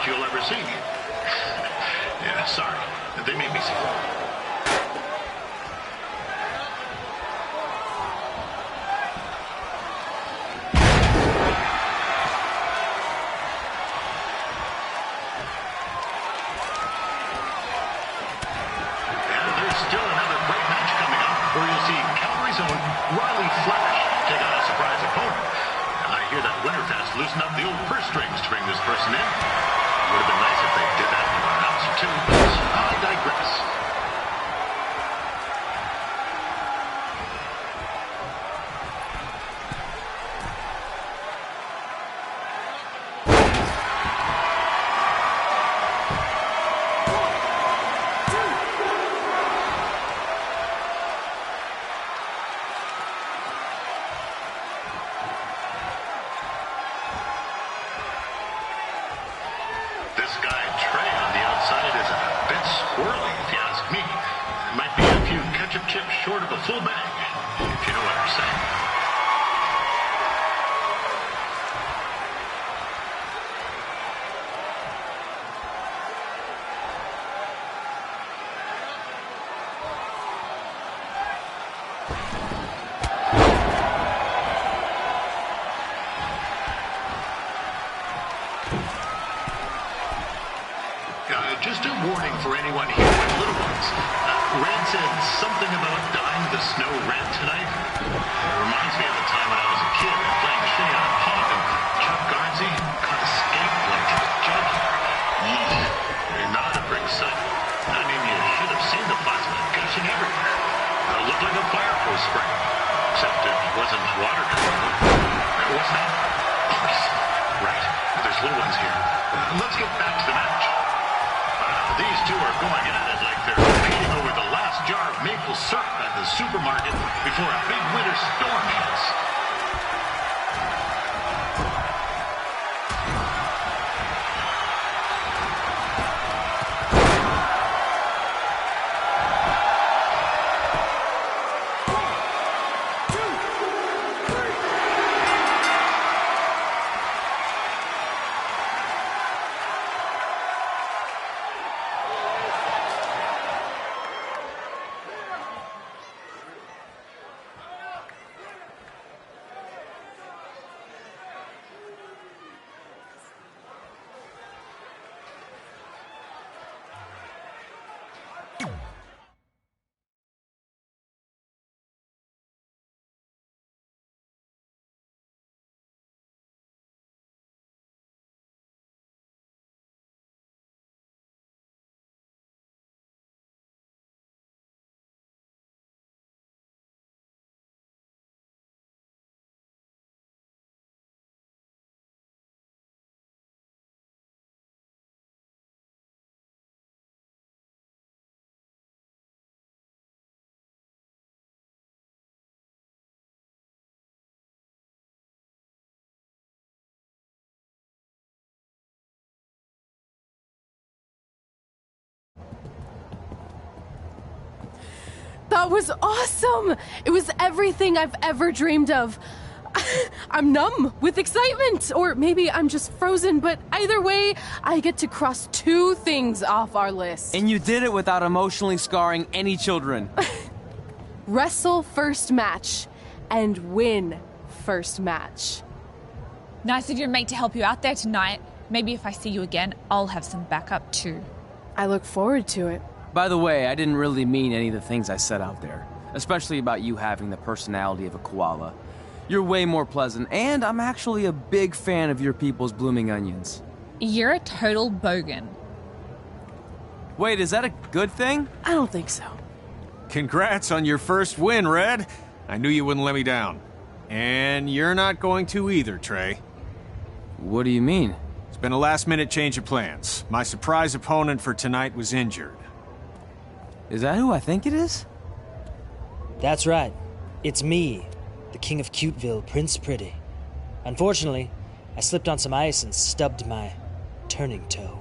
You'll ever see. Yeah, sorry. They made me see. There's still another great match coming up where you'll see Calgary's own Riley Flash take on a surprise opponent. I hear that Winterfest loosened up the old purse strings to bring this person in. Would have been nice if they did that for an ounce or two, but I digress. This guy, Trey, on the outside is a bit squirrely, if you ask the full bag, if you know what I'm saying. Just a warning for anyone here with little ones. Red said something about dyeing the snow red tonight. It reminds me of the time when I was a kid and playing shinny on a pond and Chuck Garnsey cut a skate like his jugular. Not a pretty sight. I mean, you should have seen the plasma gushing everywhere. It looked like a fire hose spray. Except it wasn't water controlled. What's that? Right. There's little ones here. Let's get back to the match. These two are going at it like they're competing over the last jar of maple syrup at the supermarket before a big winter storm hits. That was awesome! It was everything I've ever dreamed of. I'm numb with excitement, or maybe I'm just frozen, but either way, I get to cross 2 things off our list. And you did it without emotionally scarring any children. Wrestle first match and win first match. Nice of your mate to help you out there tonight. Maybe if I see you again, I'll have some backup too. I look forward to it. By the way, I didn't really mean any of the things I said out there, especially about you having the personality of a koala. You're way more pleasant, and I'm actually a big fan of your people's blooming onions. You're a total bogan. Wait, is that a good thing? I don't think so. Congrats on your first win, Red. I knew you wouldn't let me down. And you're not going to either, Trey. What do you mean? It's been a last-minute change of plans. My surprise opponent for tonight was injured. Is that who I think it is? That's right. It's me, the King of Cuteville, Prince Pretty. Unfortunately, I slipped on some ice and stubbed my turning toe.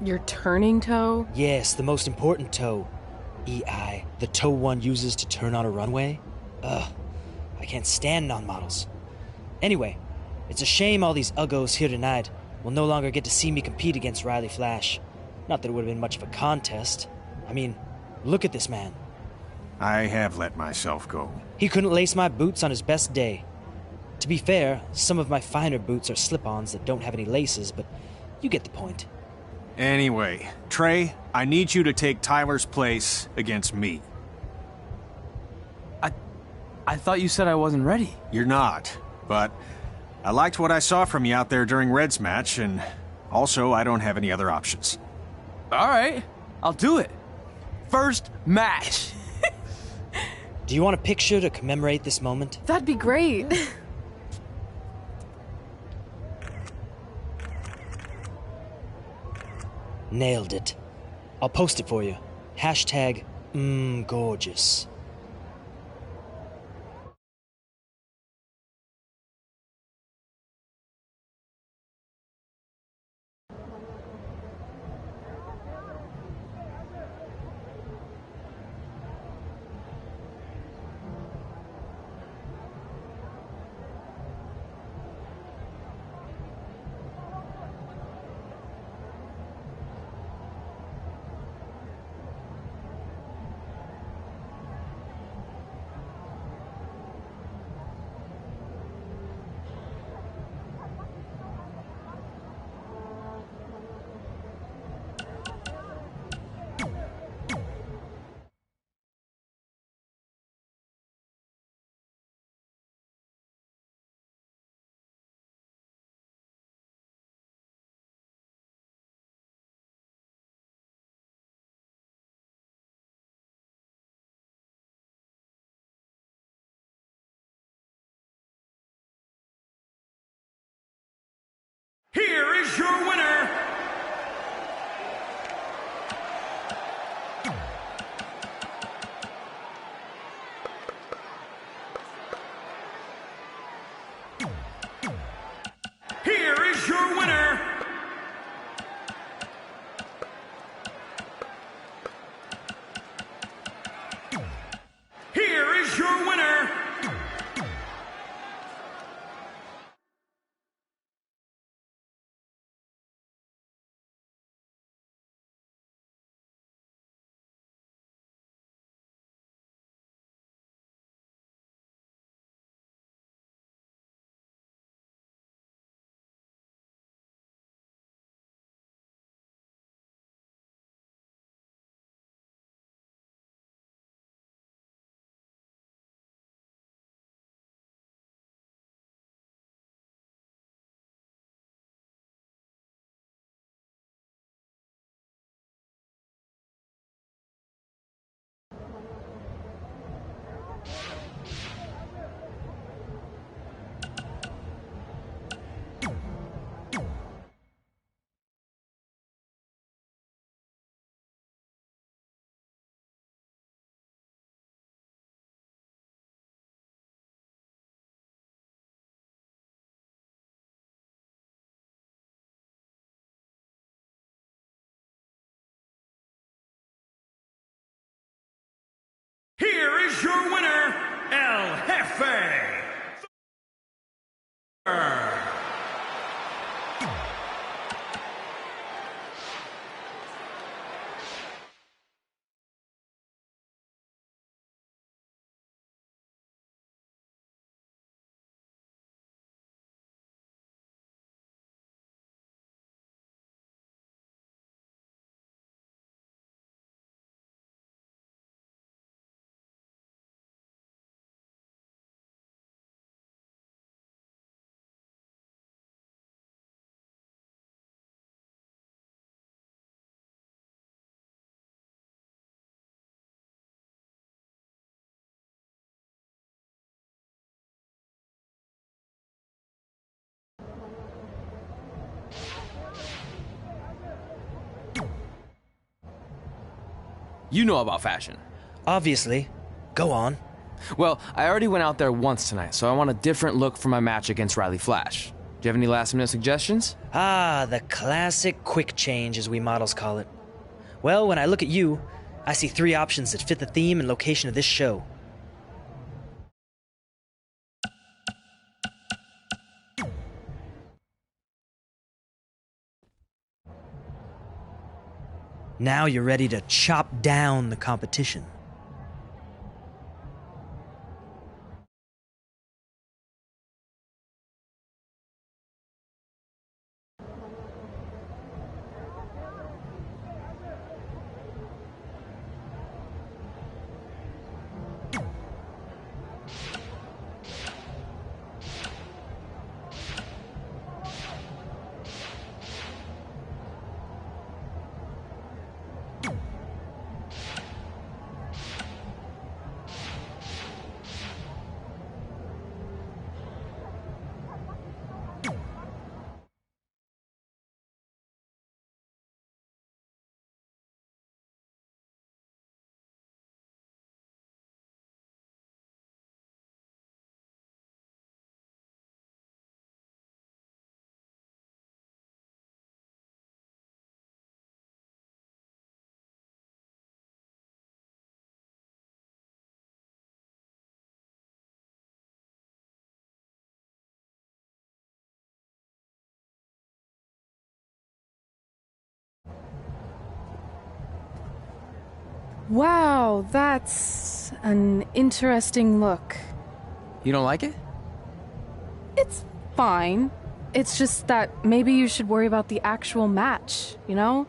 Your turning toe? Yes, the most important toe. EI, the toe one uses to turn on a runway. Ugh, I can't stand non-models. Anyway, it's a shame all these uggos here tonight will no longer get to see me compete against Riley Flash. Not that it would have been much of a contest. I mean, look at this man. I have let myself go. He couldn't lace my boots on his best day. To be fair, some of my finer boots are slip-ons that don't have any laces, but you get the point. Anyway, Trey, I need you to take Tyler's place against me. I thought you said I wasn't ready. You're not, but I liked what I saw from you out there during Red's match, and also I don't have any other options. All right, I'll do it. First match. Do you want a picture to commemorate this moment? That'd be great. Nailed it. I'll post it for you. Hashtag gorgeous. Here is your winner, here is your winner, here is your winner, here is your winner, El Jefe. You know about fashion. Obviously. Go on. Well, I already went out there once tonight, so I want a different look for my match against Riley Flash. Do you have any last-minute suggestions? Ah, the classic quick change, as we models call it. Well, when I look at you, I see 3 options that fit the theme and location of this show. Now you're ready to chop down the competition. Wow, that's an interesting look. You don't like it? It's fine. It's just that maybe you should worry about the actual match, you know?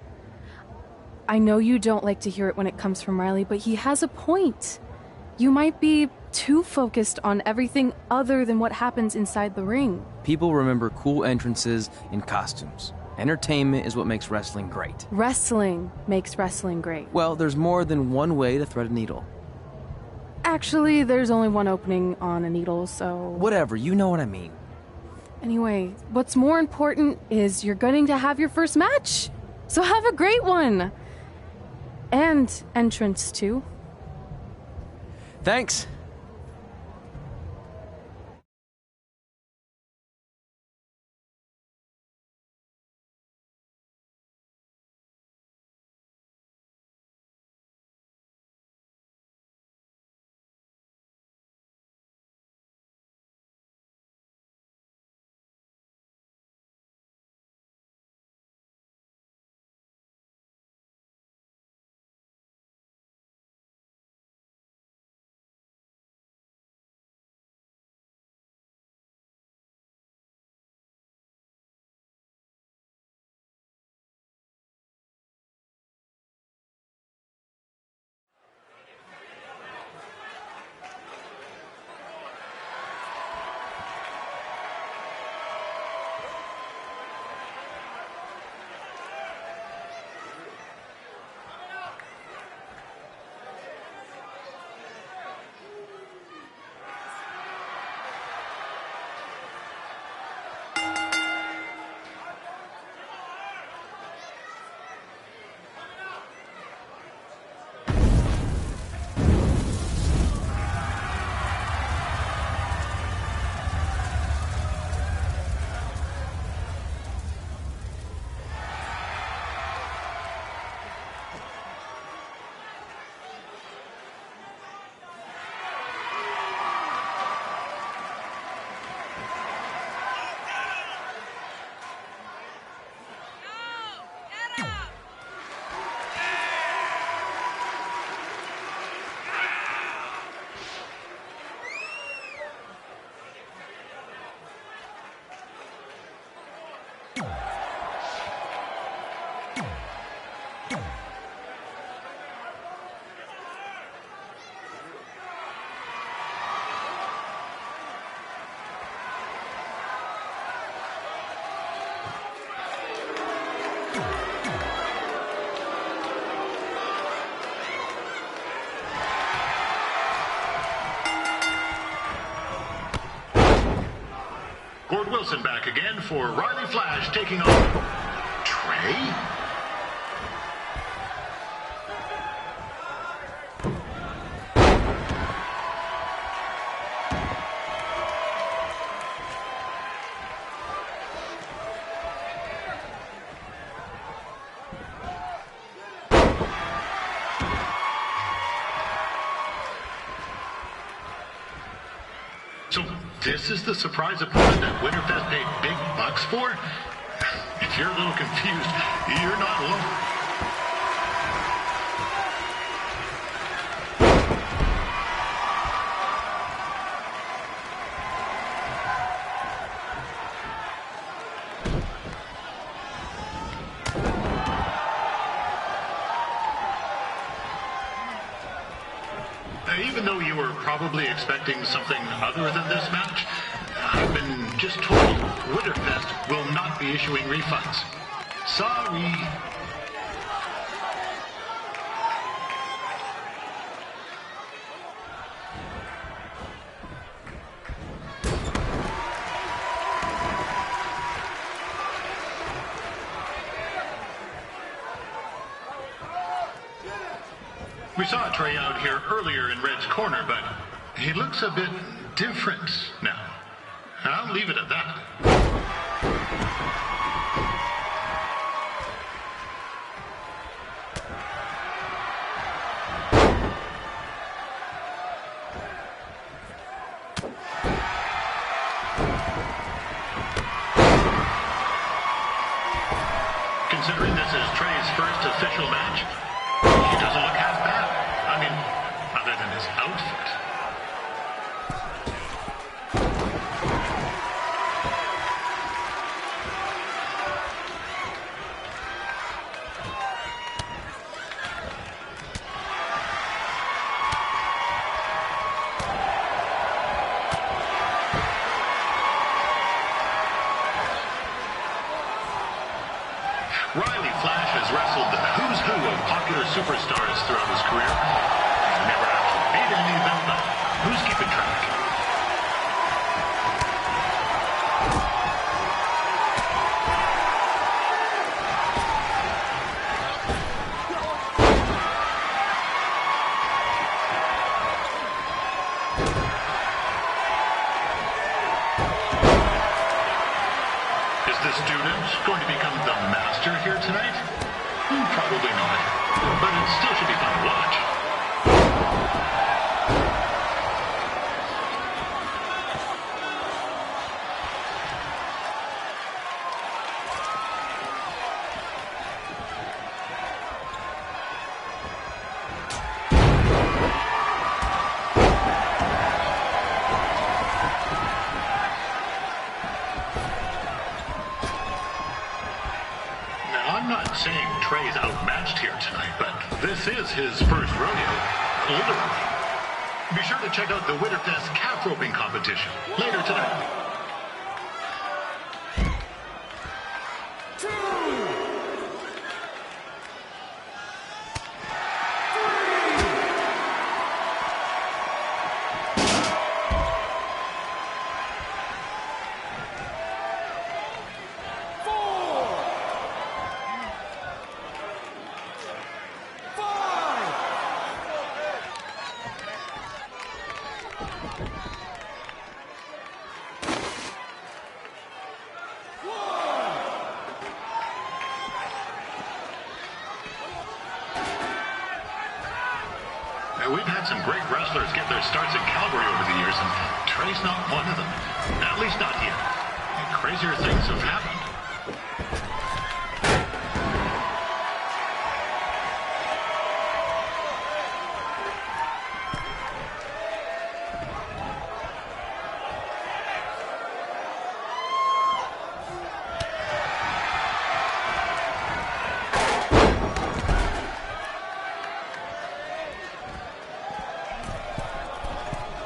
I know you don't like to hear it when it comes from Riley, but he has a point. You might be too focused on everything other than what happens inside the ring. People remember cool entrances and costumes. Entertainment is what makes wrestling great. Wrestling makes wrestling great. Well, there's more than one way to thread a needle. Actually, there's only one opening on a needle, so... Whatever, you know what I mean. Anyway, what's more important is you're going to have your first match. So have a great one. And entrance, too. Thanks. Gord Wilson back again for Riley Flash taking on Trey. So this is the surprise opponent that Winterfest paid big bucks for? If you're a little confused, you're not alone. Even though you were probably expecting something other than this match, I've been just told Winterfest will not be issuing refunds. Sorry. We saw Trey out here earlier in Red's corner, but he looks a bit different now. I'll leave it at that. Considering this is Trey's first official match, he doesn't look half bad. I mean, other than his outfit. Riley Flash has wrestled the who's who of popular superstars throughout his career. Never actually made any of them, but who's keeping track? going to become the master here tonight? Probably not. But it still should be fun to watch. Saying Trey's outmatched here tonight, but this is his first rodeo, literally. Be sure to check out the Winterfest calf roping competition later tonight. We've had some great wrestlers get their starts in Calgary over the years, and Trey's not one of them. At least not yet. And crazier things have happened.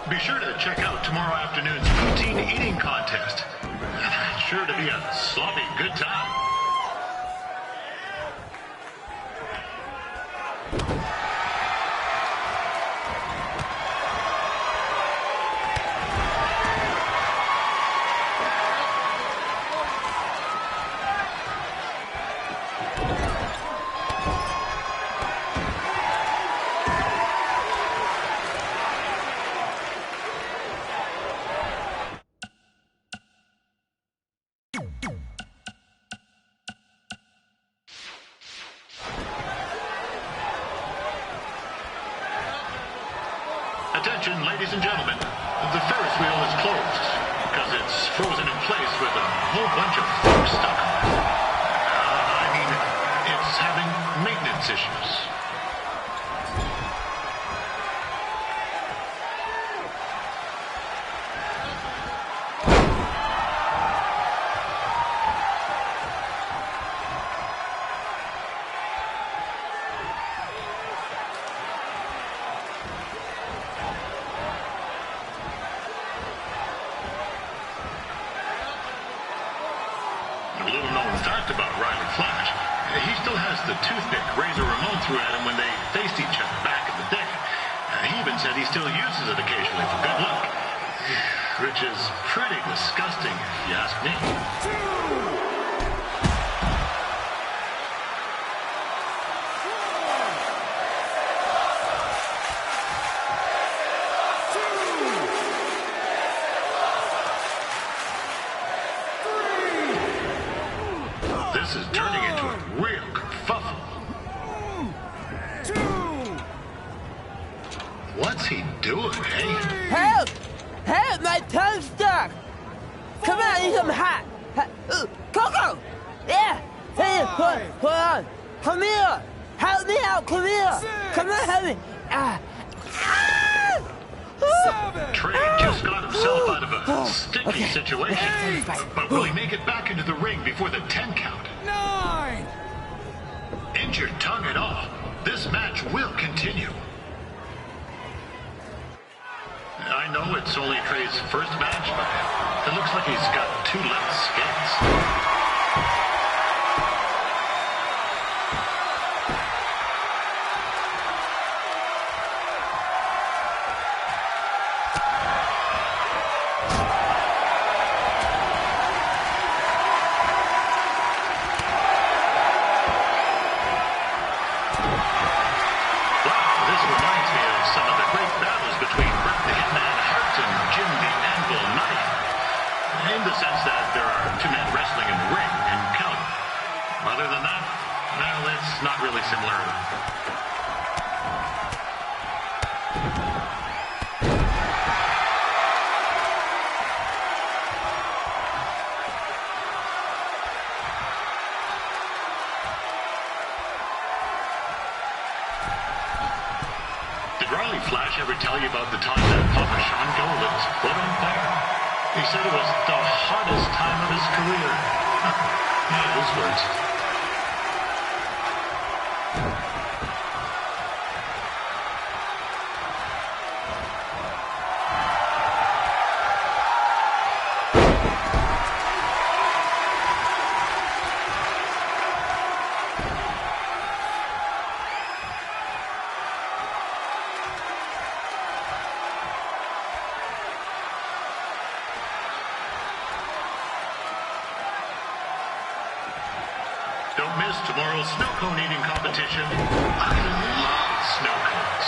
Be sure to check out tomorrow afternoon's routine eating contest. Sure to be a sloppy good time. Attention, ladies and gentlemen. The Ferris wheel is closed because it's frozen in place with a whole bunch of folks stuck on it. I mean, it's having maintenance issues. A little-known fact about Riley Flash, he still has the toothpick Razor Ramon threw at him when they faced each other back in the day. He even said he still uses it occasionally for good luck, which is pretty disgusting if you ask me. This is turning into a real kerfuffle. What's he doing, eh? Help! Help! My tongue's stuck! Come on, I need some hot! Coco! Yeah! Hey, hold on! Come here! Help me out! Come here! Come on, help me! Trey just got himself out of a sticky situation. But will he make it back into the ring before the 10 count? 9! Injured tongue and all, this match will continue. I know it's only Trey's first match, but it looks like he's got 2 left skates. In the sense that there are 2 men wrestling in the ring and counting. Other than that, well, it's not really similar at all. Did Riley Flash ever tell you about the time that Papa Sean Golden's put on fire? He said it was the hottest time of his career. Yeah, those words. Don't miss tomorrow's snow cone eating competition. I love snow cones.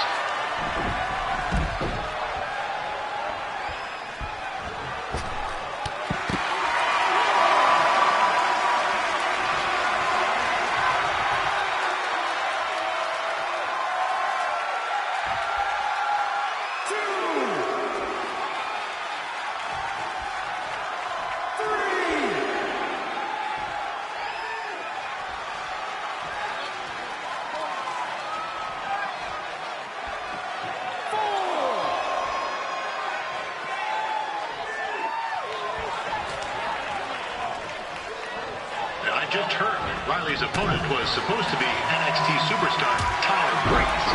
I just heard that Riley's opponent was supposed to be NXT superstar Tyler Breeze.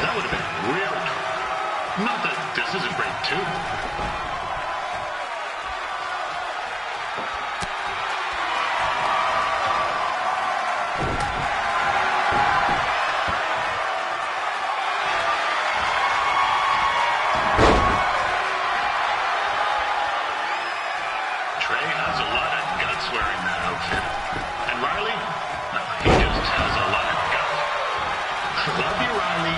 That would have been really cool. Not that this isn't great too. Trey has a lot of guts wearing that outfit. And Riley, well, he just has a lot of guts. Love you, Riley.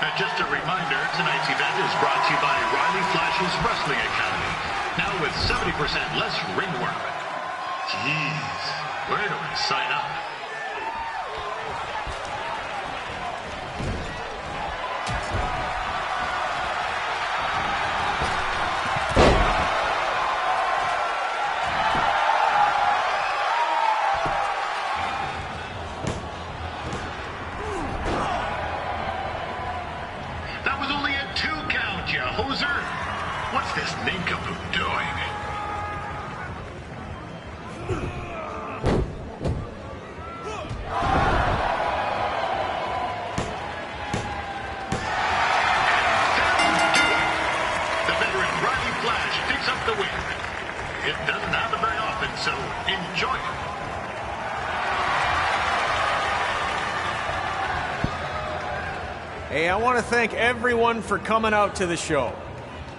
And just a reminder, tonight's event is brought to you by Riley Flash's Wrestling Academy. Now with 70% less ring work. Jeez, where do I sign up? That was only a 2 count, you hoser. What's this nincompoop doing? The veteran Riley Flash picks up the win. It doesn't happen very often, so enjoy it. Hey, I want to thank everyone for coming out to the show.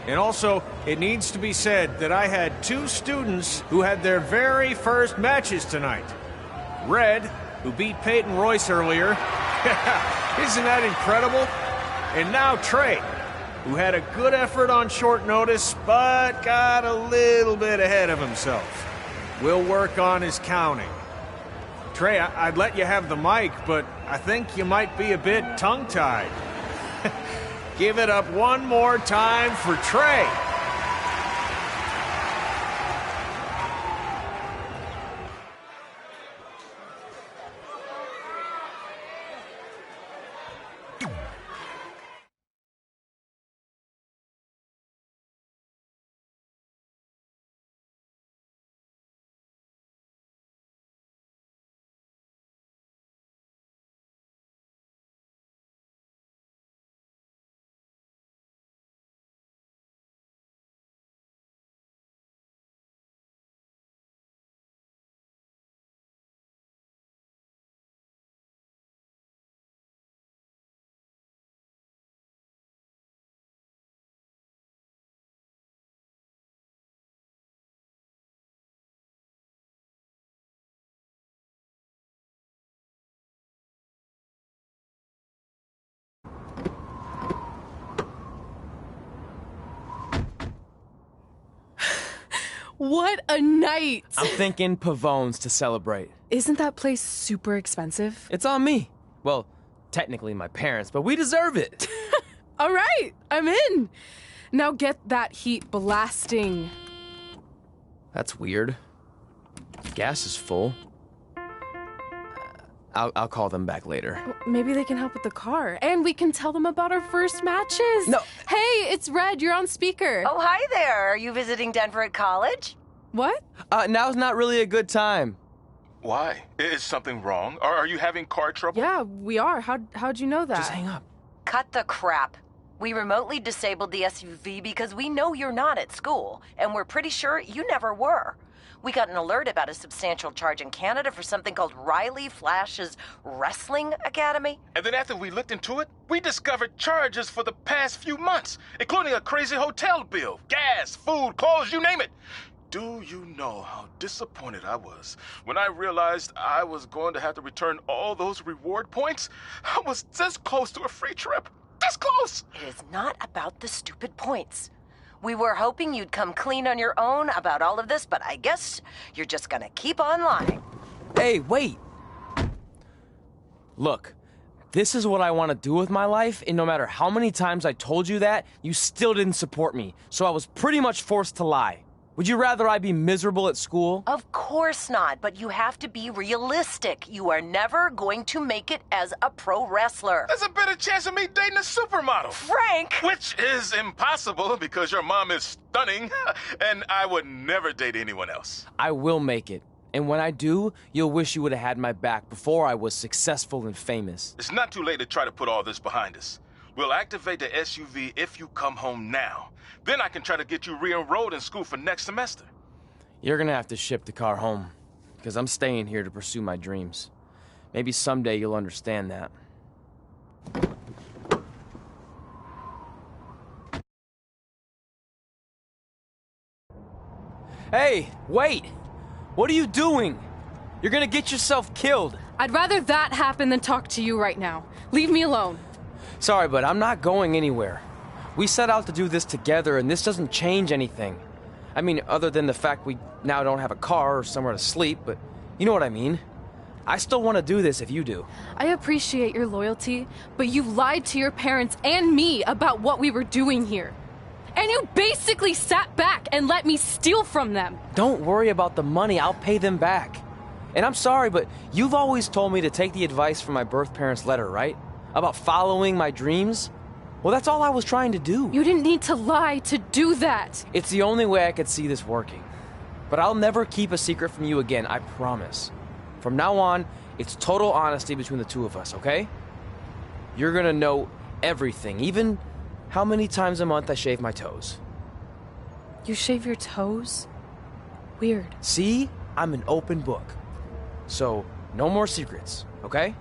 And also, it needs to be said that I had 2 students who had their very first matches tonight. Red, who beat Peyton Royce earlier. Isn't that incredible? And now Trey, who had a good effort on short notice, but got a little bit ahead of himself. We'll work on his counting. Trey, I'd let you have the mic, but I think you might be a bit tongue-tied. Give it up one more time for Trey. What a night! I'm thinking Pavone's to celebrate. Isn't that place super expensive? It's on me. Well, technically my parents, but we deserve it. All right, I'm in. Now get that heat blasting. That's weird. Gas is full. I'll call them back later. Maybe they can help with the car. And we can tell them about our first matches. No. Hey, it's Red. You're on speaker. Oh, hi there. Are you visiting Denver at college? What? Now's not really a good time. Why? Is something wrong? Are you having car trouble? Yeah, we are. How'd you know that? Just hang up. Cut the crap. We remotely disabled the SUV because we know you're not at school, and we're pretty sure you never were. We got an alert about a substantial charge in Canada for something called Riley Flash's Wrestling Academy. And then after we looked into it, we discovered charges for the past few months, including a crazy hotel bill, gas, food, clothes, you name it. Do you know how disappointed I was when I realized I was going to have to return all those reward points? I was this close to a free trip. This close! It is not about the stupid points. We were hoping you'd come clean on your own about all of this, but I guess you're just gonna keep on lying. Hey, wait! Look, this is what I want to do with my life, and no matter how many times I told you that, you still didn't support me, so I was pretty much forced to lie. Would you rather I be miserable at school? Of course not, but you have to be realistic. You are never going to make it as a pro wrestler. There's a better chance of me dating a supermodel. Frank! Which is impossible because your mom is stunning, and I would never date anyone else. I will make it. And when I do, you'll wish you would have had my back before I was successful and famous. It's not too late to try to put all this behind us. We'll activate the SUV if you come home now. Then I can try to get you re-enrolled in school for next semester. You're gonna have to ship the car home, because I'm staying here to pursue my dreams. Maybe someday you'll understand that. Hey, wait! What are you doing? You're gonna get yourself killed. I'd rather that happen than talk to you right now. Leave me alone. Sorry, but I'm not going anywhere. We set out to do this together, and this doesn't change anything. I mean, other than the fact we now don't have a car or somewhere to sleep, but you know what I mean. I still want to do this if you do. I appreciate your loyalty, but you lied to your parents and me about what we were doing here. And you basically sat back and let me steal from them. Don't worry about the money, I'll pay them back. And I'm sorry, but you've always told me to take the advice from my birth parents' letter, right? About following my dreams? Well, that's all I was trying to do. You didn't need to lie to do that. It's the only way I could see this working. But I'll never keep a secret from you again, I promise. From now on, it's total honesty between the two of us, okay? You're gonna know everything, even how many times a month I shave my toes. You shave your toes? Weird. See? I'm an open book. So, no more secrets, okay?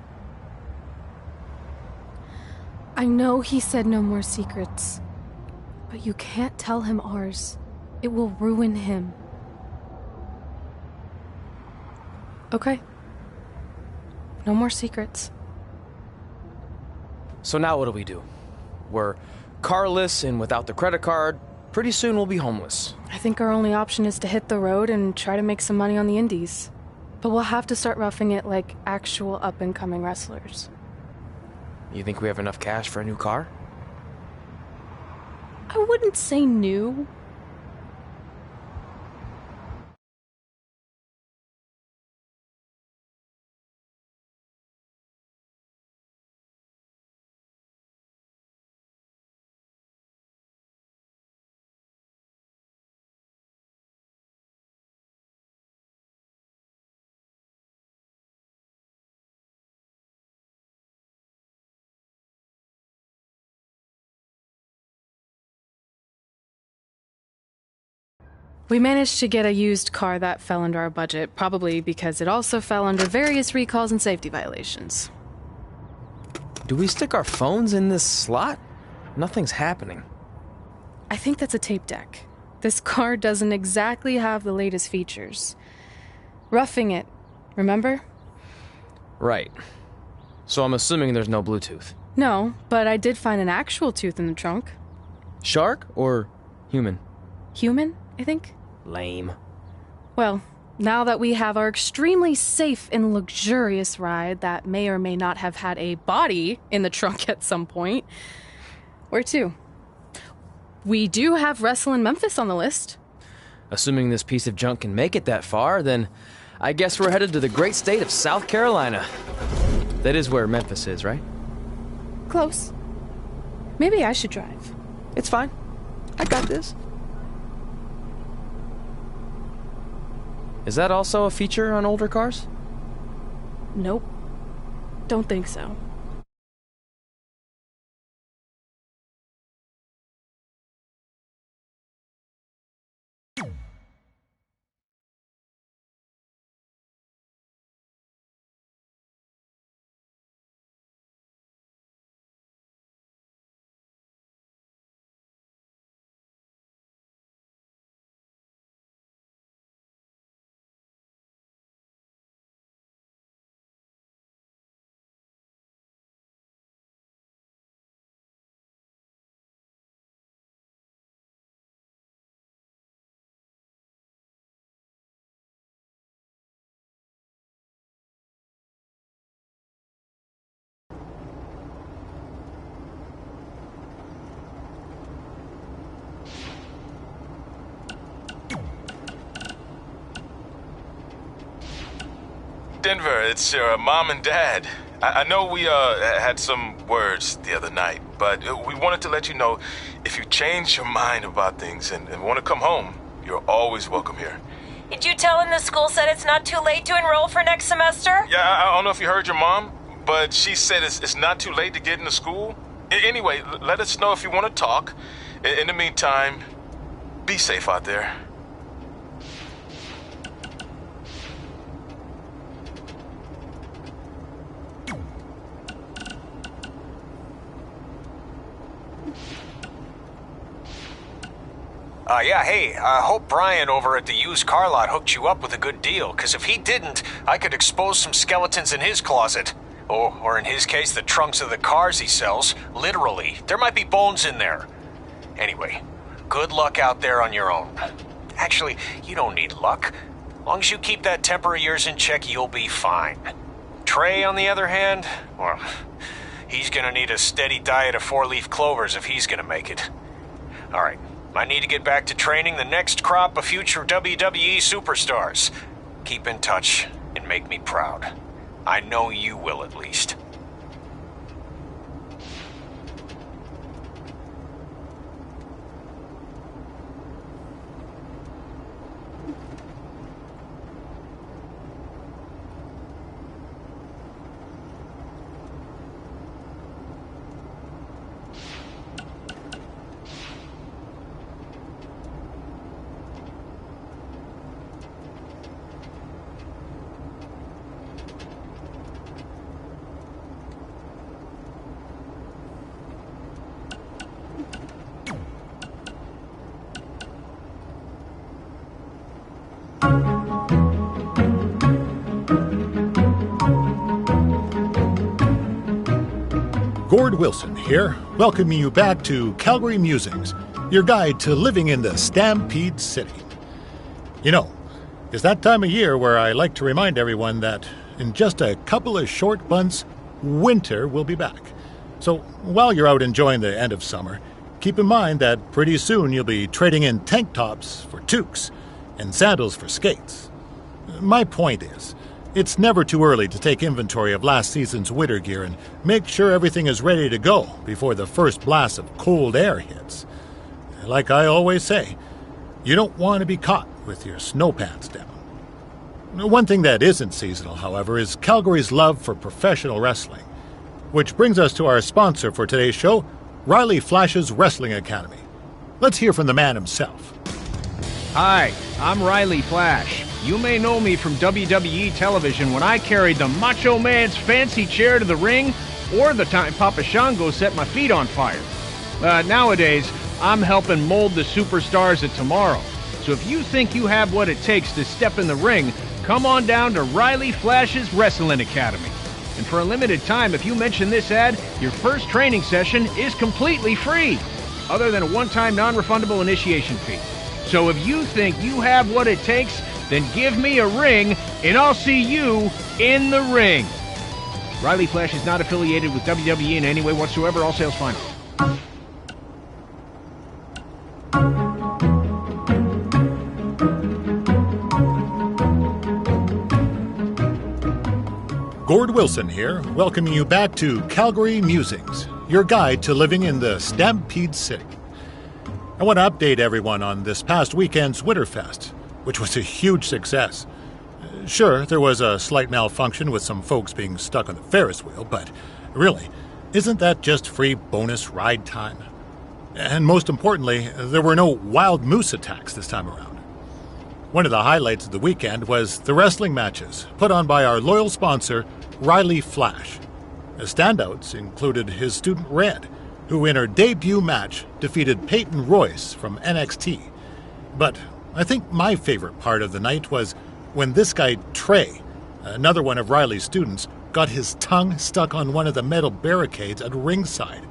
I know he said no more secrets, but you can't tell him ours. It will ruin him. Okay. No more secrets. So now what do? We're carless and without the credit card. Pretty soon we'll be homeless. I think our only option is to hit the road and try to make some money on the indies. But we'll have to start roughing it like actual up-and-coming wrestlers. You think we have enough cash for a new car? I wouldn't say new. We managed to get a used car that fell under our budget, probably because it also fell under various recalls and safety violations. Do we stick our phones in this slot? Nothing's happening. I think that's a tape deck. This car doesn't exactly have the latest features. Roughing it, remember? Right. So I'm assuming there's no Bluetooth. No, but I did find an actual tooth in the trunk. Shark or human? Human, I think. Lame. Well, now that we have our extremely safe and luxurious ride that may or may not have had a body in the trunk at some point, where to? We do have Wrestle in Memphis on the list. Assuming this piece of junk can make it that far, then I guess we're headed to the great state of South Carolina. That is where Memphis is, right? Close. Maybe I should drive. It's fine. I got this. Is that also a feature on older cars? Nope. Don't think so. Denver, it's your mom and dad. I know we had some words the other night, but we wanted to let you know if you change your mind about things and want to come home, you're always welcome here. Did you tell him the school said it's not too late to enroll for next semester? Yeah, I don't know if you heard your mom, but she said it's not too late to get into school. Anyway, let us know if you want to talk. In the meantime, be safe out there. Yeah, hey, I hope Brian over at the used car lot hooked you up with a good deal, because if he didn't, I could expose some skeletons in his closet. Or in his case, the trunks of the cars he sells. Literally, there might be bones in there. Anyway, good luck out there on your own. Actually, you don't need luck. As long as you keep that temper of yours in check, you'll be fine. Trey, on the other hand, well, he's gonna need a steady diet of 4-leaf clovers if he's gonna make it. All right. I need to get back to training the next crop of future WWE superstars. Keep in touch and make me proud. I know you will, at least. Gord Wilson here, welcoming you back to Calgary Musings, your guide to living in the Stampede City. You know, it's that time of year where I like to remind everyone that in just a couple of short months, winter will be back. So while you're out enjoying the end of summer, keep in mind that pretty soon you'll be trading in tank tops for toques and sandals for skates. My point is, it's never too early to take inventory of last season's winter gear and make sure everything is ready to go before the first blast of cold air hits. Like I always say, you don't want to be caught with your snow pants down. One thing that isn't seasonal, however, is Calgary's love for professional wrestling. Which brings us to our sponsor for today's show, Riley Flash's Wrestling Academy. Let's hear from the man himself. Hi, I'm Riley Flash. You may know me from WWE television when I carried the Macho Man's fancy chair to the ring, or the time Papa Shango set my feet on fire. Nowadays, I'm helping mold the superstars of tomorrow. So if you think you have what it takes to step in the ring, come on down to Riley Flash's Wrestling Academy. And for a limited time, if you mention this ad, your first training session is completely free, other than a one-time non-refundable initiation fee. So if you think you have what it takes, then give me a ring, and I'll see you in the ring. Riley Flash is not affiliated with WWE in any way whatsoever. All sales final. Gord Wilson here, welcoming you back to Calgary Musings, your guide to living in the Stampede City. I want to update everyone on this past weekend's Winterfest, which was a huge success. Sure, there was a slight malfunction with some folks being stuck on the Ferris wheel, but really, isn't that just free bonus ride time? And most importantly, there were no wild moose attacks this time around. One of the highlights of the weekend was the wrestling matches put on by our loyal sponsor, Riley Flash. The standouts included his student Red, who in her debut match defeated Peyton Royce from NXT. But I think my favorite part of the night was when this guy Trey, another one of Riley's students, got his tongue stuck on one of the metal barricades at ringside.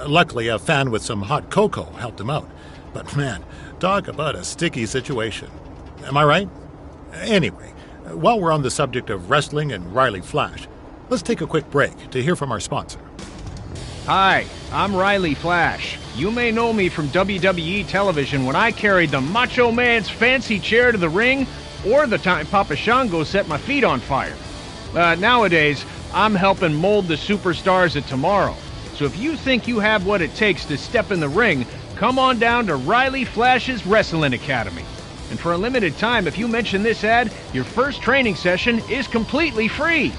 Luckily, a fan with some hot cocoa helped him out. But man, talk about a sticky situation. Am I right? Anyway, while we're on the subject of wrestling and Riley Flash, let's take a quick break to hear from our sponsor. Hi, I'm Riley Flash. You may know me from WWE television when I carried the Macho Man's fancy chair to the ring, or the time Papa Shango set my feet on fire. Nowadays, I'm helping mold the superstars of tomorrow. So if you think you have what it takes to step in the ring, come on down to Riley Flash's Wrestling Academy. And for a limited time, if you mention this ad, your first training session is completely free,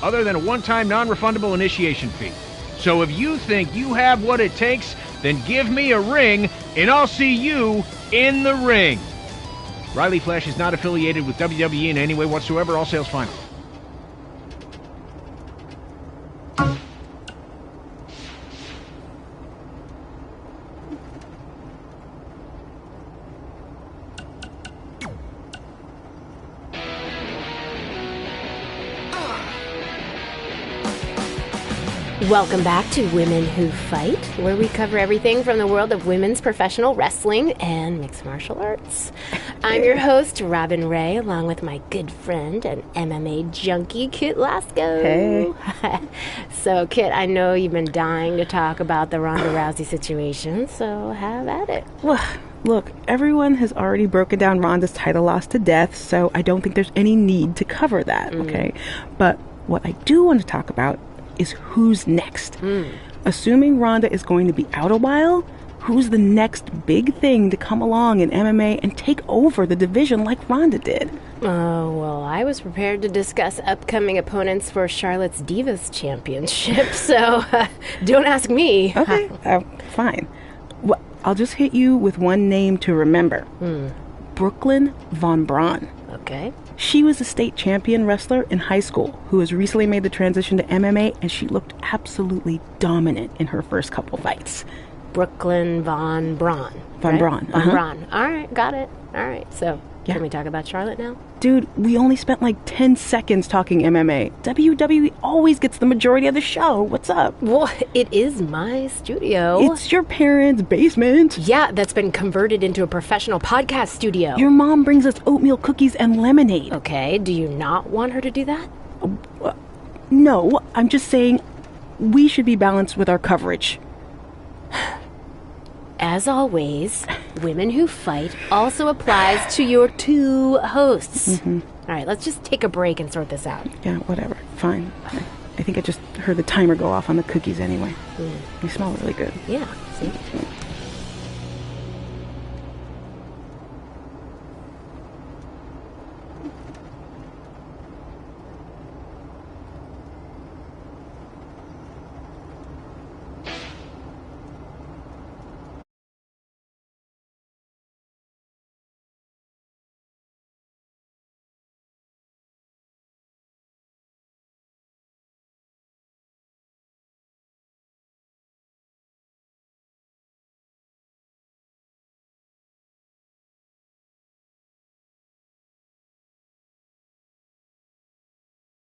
other than a one-time non-refundable initiation fee. So if you think you have what it takes, then give me a ring, and I'll see you in the ring. Riley Flash is not affiliated with WWE in any way whatsoever. All sales final. Welcome back to Women Who Fight, where we cover everything from the world of women's professional wrestling and mixed martial arts. I'm your host, Robin Ray, along with my good friend and MMA junkie, Kit Lasco. Hey. So, Kit, I know you've been dying to talk about the Ronda Rousey situation, so have at it. Well, look, everyone has already broken down Ronda's title loss to death, so I don't think there's any need to cover that, okay? But what I do want to talk about is who's next. Assuming Ronda is going to be out a while, who's the next big thing to come along in MMA and take over the division like Ronda did? Oh, well, I was prepared to discuss upcoming opponents for Charlotte's Divas Championship, so don't ask me. Okay, fine. Well, I'll just hit you with one name to remember. Brooklyn Von Braun. Okay. She was a state champion wrestler in high school who has recently made the transition to MMA, and she looked absolutely dominant in her first couple fights. Brooklyn Von Braun. Von Braun. Von Braun. All right, got it. All right, so can we talk about Charlotte now? Dude, we only spent like 10 seconds talking MMA. WWE always gets the majority of the show. What's up? Well, it is my studio. It's your parents' basement. Yeah, that's been converted into a professional podcast studio. Your mom brings us oatmeal cookies and lemonade. Okay, do you not want her to do that? No, I'm just saying we should be balanced with our coverage. As always, Women Who Fight also applies to your two hosts. All right, let's just take a break and sort this out. Yeah, whatever. Fine. I think I just heard the timer go off on the cookies anyway. They smell really good. Yeah, see?